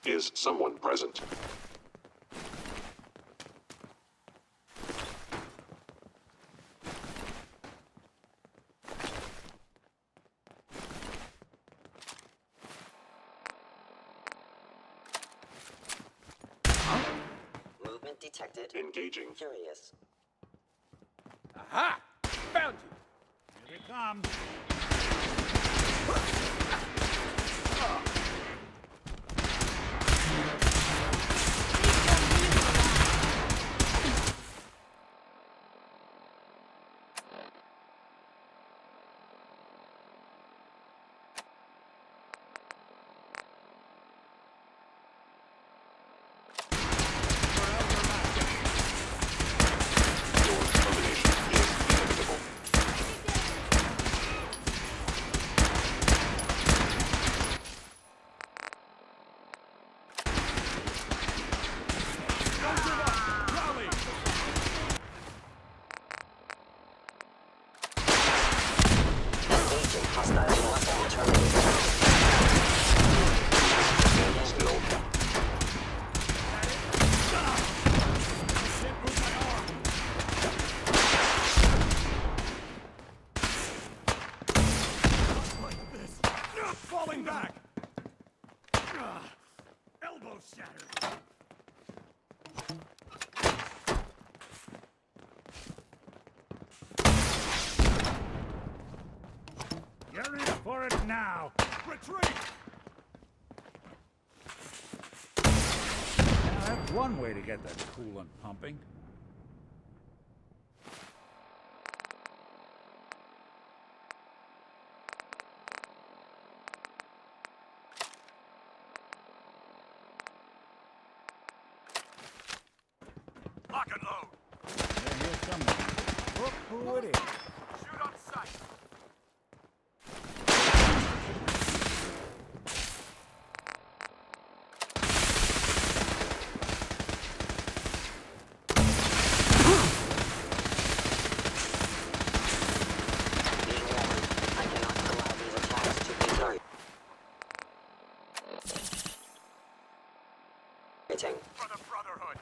Speaker 1: Is someone present?
Speaker 14: Movement detected.
Speaker 1: Engaging.
Speaker 14: Curious.
Speaker 11: Aha! Found you!
Speaker 13: Here it comes.
Speaker 14: Engaging hostile weapon terminated.
Speaker 1: Still.
Speaker 4: Falling back! Elbow shattered!
Speaker 13: You're in for it now.
Speaker 4: Retreat!
Speaker 13: Now, that's one way to get that coolant pumping.
Speaker 4: Lock and load!
Speaker 13: They're here somewhere. Look who it is.
Speaker 4: Shoot on sight!
Speaker 14: Being warned, I cannot allow these attacks to be targeting.
Speaker 4: For the Brotherhood!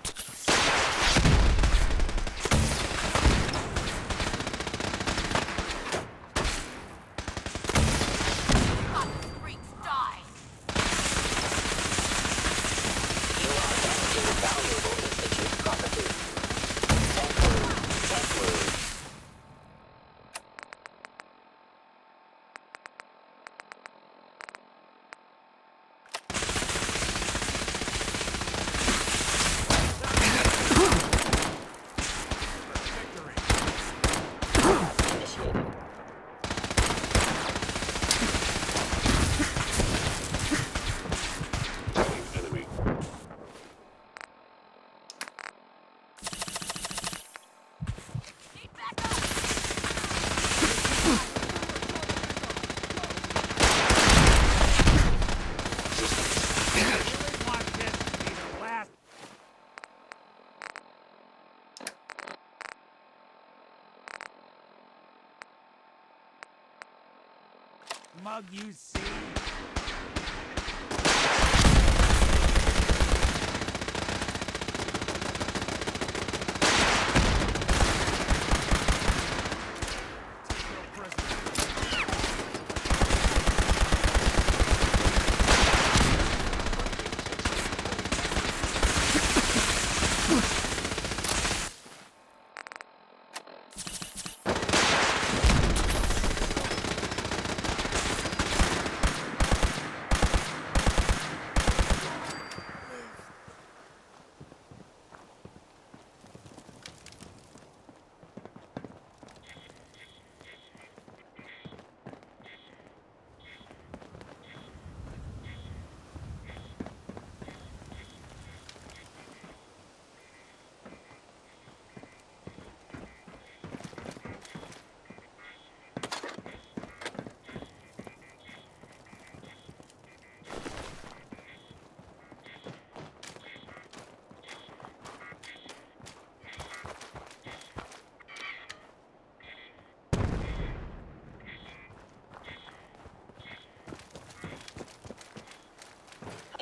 Speaker 14: You are damaging valuable Institute property. Tech move. Tech move. Initiated.
Speaker 1: Enemy.
Speaker 13: Want this to be the last. Mug, you see?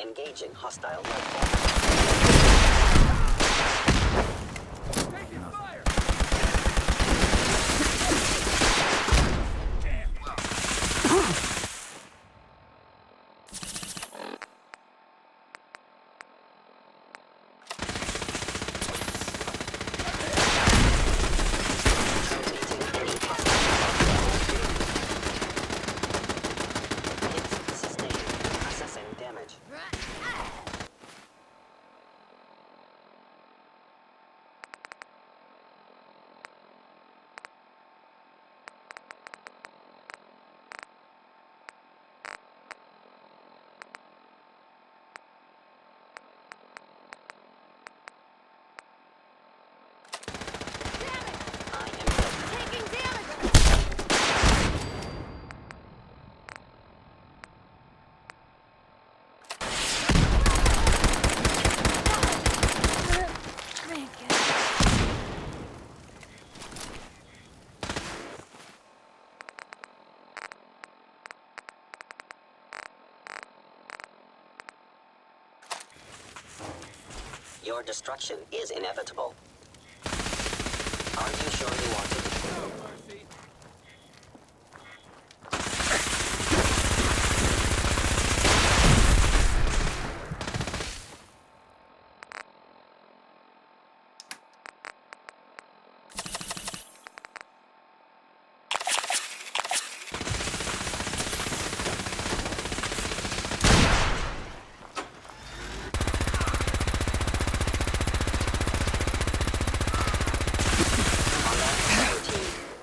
Speaker 14: Engaging hostile life Your destruction is inevitable. Are you sure you want to?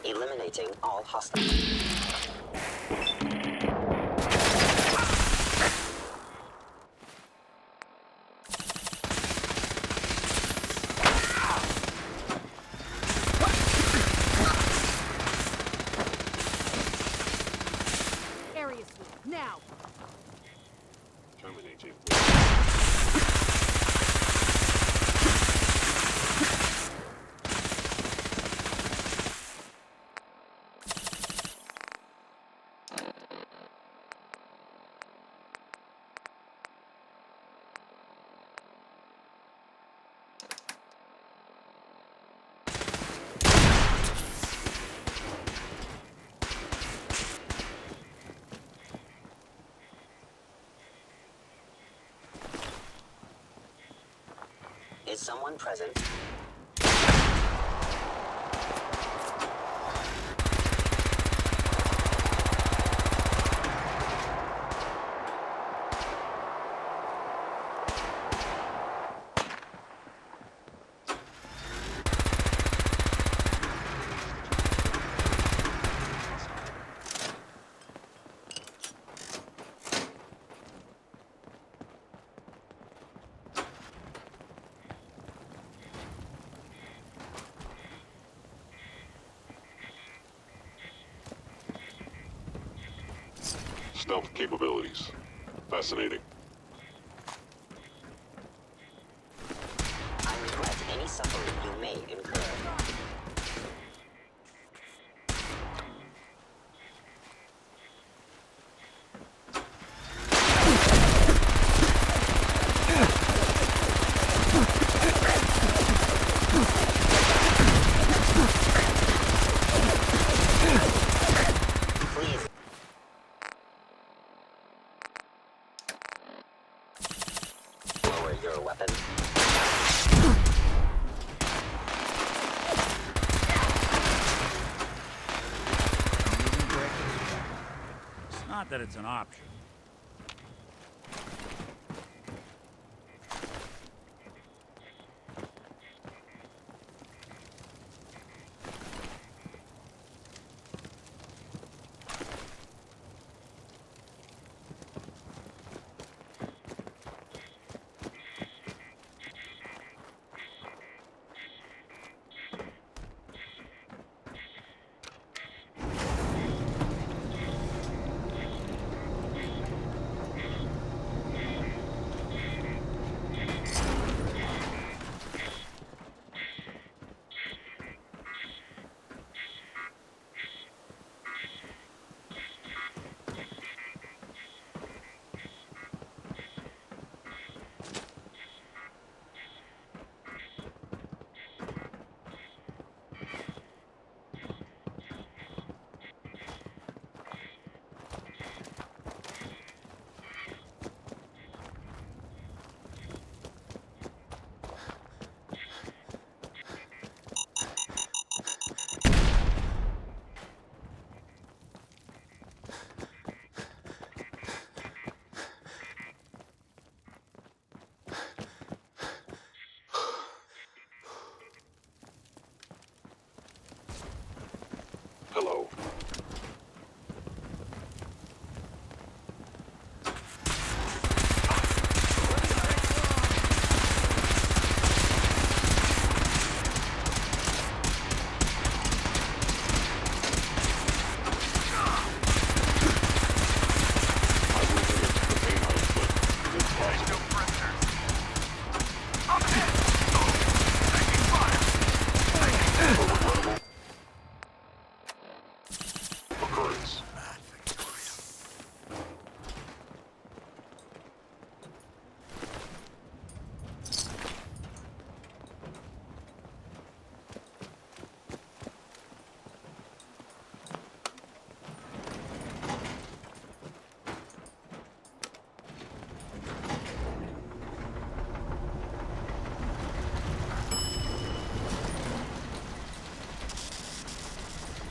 Speaker 14: Eliminating all hostiles.
Speaker 6: Area sweep, now!
Speaker 1: Terminating.
Speaker 14: Is someone present?
Speaker 1: Stealth capabilities. Fascinating.
Speaker 14: I regret any suffering you may incur. Please. Lower your weapon.
Speaker 13: It's not that it's an option.
Speaker 1: Hello.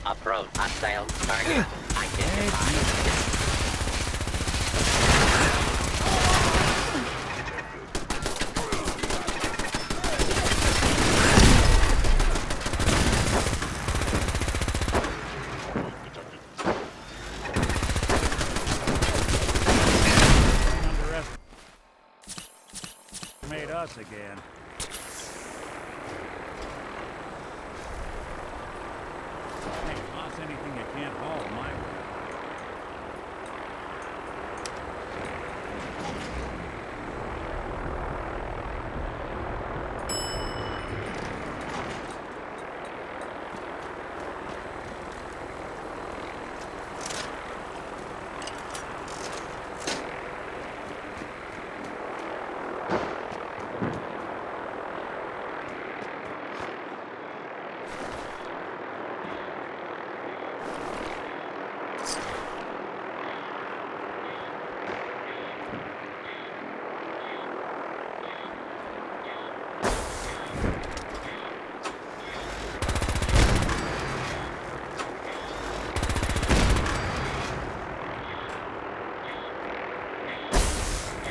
Speaker 14: Approach. Hostile target. Identified.
Speaker 13: Made us again. Hey, toss anything you can't haul my way.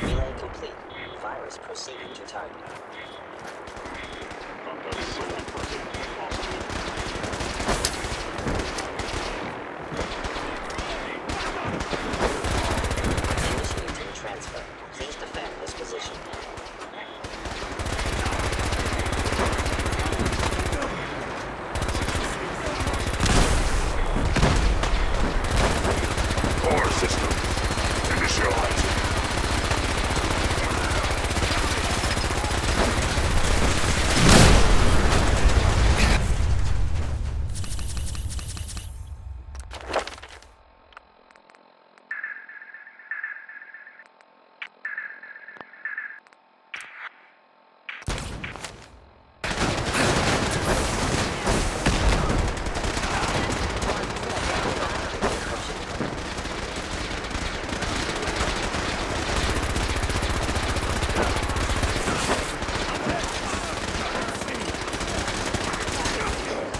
Speaker 14: Relay complete. Virus proceeding to target. Initiating transfer. Please defend this position.
Speaker 1: Core system. Initialized.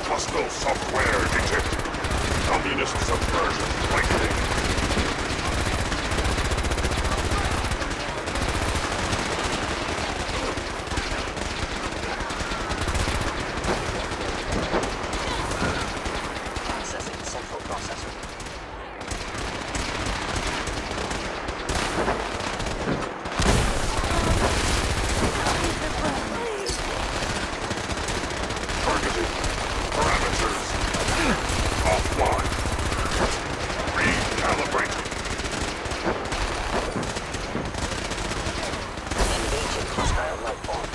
Speaker 1: Hostile software detected. Communist subversion likely.
Speaker 14: Accessing central processor.
Speaker 1: Targeting. Parameters. Offline. Recalibrating.
Speaker 14: Engaging hostile life form.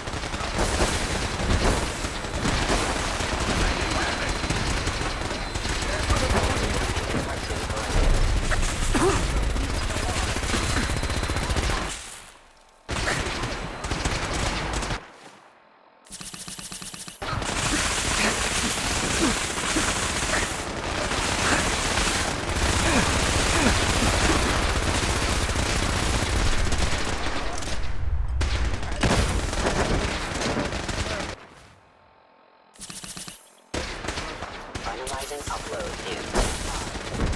Speaker 14: Finalizing upload in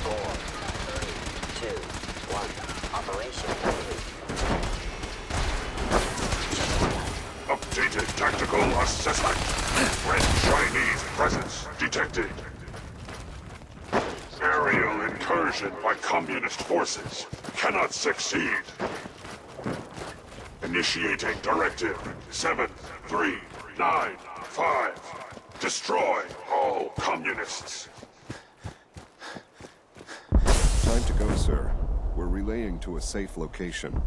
Speaker 14: 4, 3, 2, 1. Operation complete.
Speaker 1: Updated tactical assessment. Red Chinese presence detected. Aerial incursion by communist forces cannot succeed. Initiating directive 7395. Destroy all communists.
Speaker 9: Time to go, sir. We're relaying to a safe location.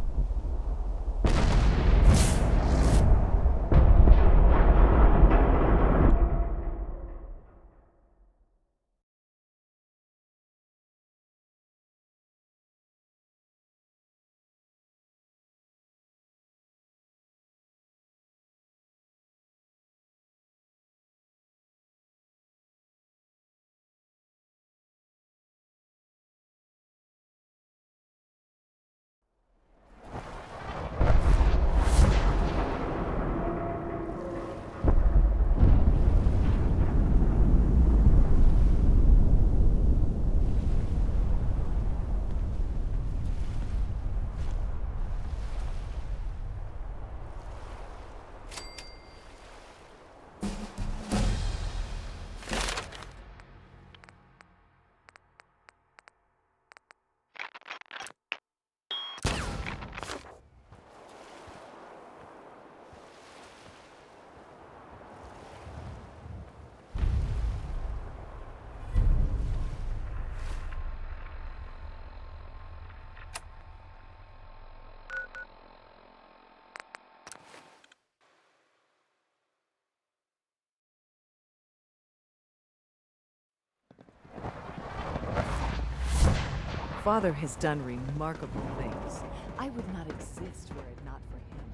Speaker 6: father has done remarkable things. I would not exist were it not for him.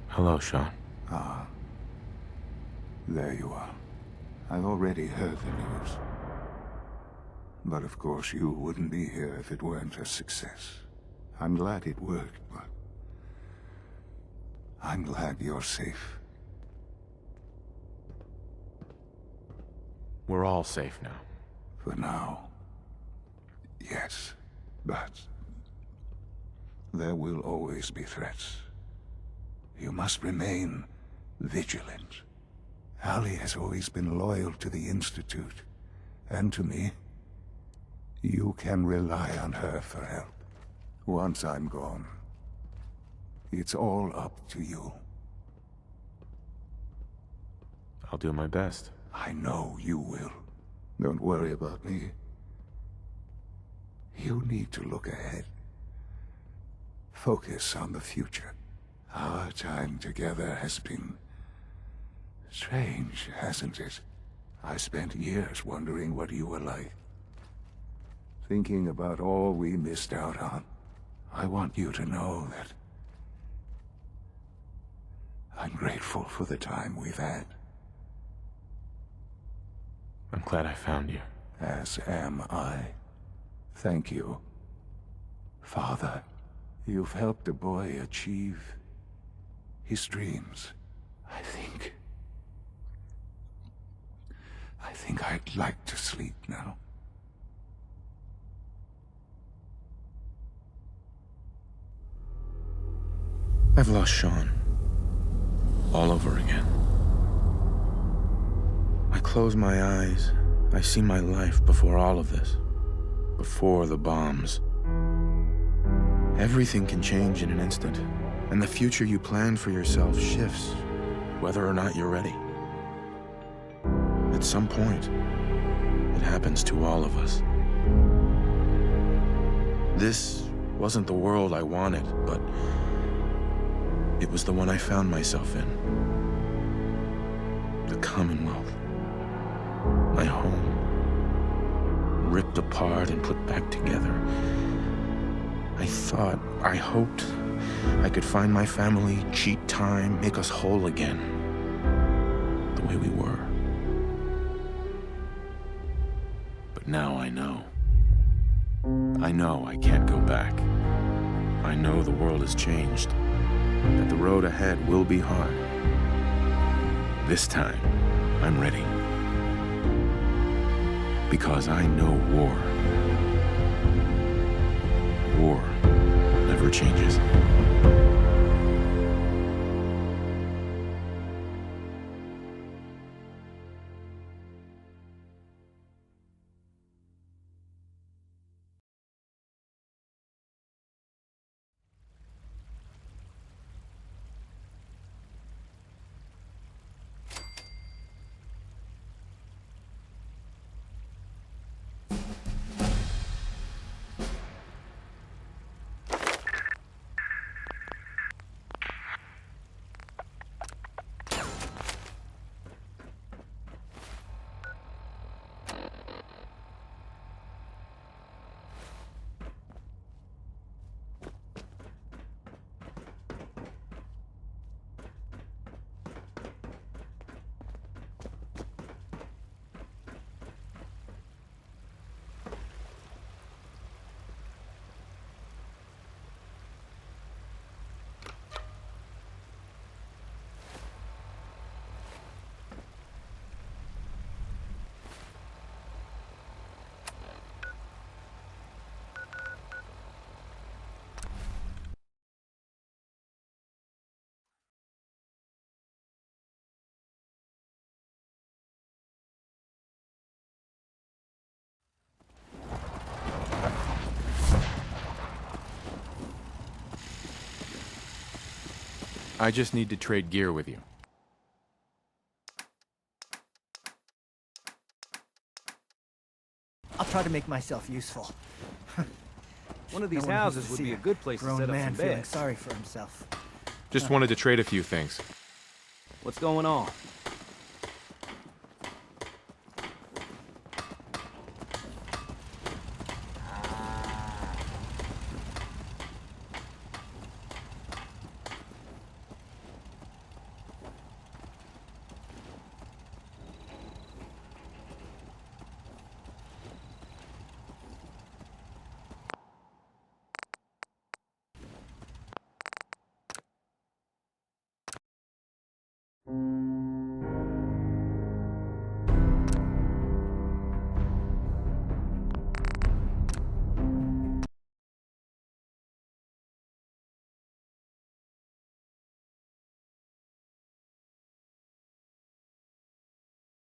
Speaker 3: Hello, Sean.
Speaker 7: Ah. There you are. I've already heard the news. But of course you wouldn't be here if it weren't a success. I'm glad it worked, but I'm glad you're safe.
Speaker 3: We're all safe now.
Speaker 7: For now. Yes, but there will always be threats. You must remain vigilant. Allie has always been loyal to the Institute, and to me. You can rely on her for help. Once I'm gone, it's all up to you.
Speaker 3: I'll do my best.
Speaker 7: I know you will. Don't worry about me. You need to look ahead. Focus on the future. Our time together has been strange, hasn't it? I spent years wondering what you were like. Thinking about all we missed out on. I want you to know that I'm grateful for the time we've had.
Speaker 3: I'm glad I found you.
Speaker 7: As am I. Thank you, Father. You've helped a boy achieve his dreams. I think I'd like to sleep now.
Speaker 3: I've lost Sean. All over again. I close my eyes. I see my life before all of this. Before the bombs. Everything can change in an instant. And the future you plan for yourself shifts, whether or not you're ready. At some point, it happens to all of us. This wasn't the world I wanted, but it was the one I found myself in. The Commonwealth. My home. Ripped apart and put back together. I hoped I could find my family, cheat time, make us whole again. The way we were. But now I know. I know I can't go back. I know the world has changed. That the road ahead will be hard. This time, I'm ready. Because I know war. War never changes. I just need to trade gear with you.
Speaker 12: I'll try to make myself useful. One of these houses would be a good place to set up some beds.
Speaker 22: Sorry for himself.
Speaker 3: Just wanted to trade a few things.
Speaker 12: What's going on?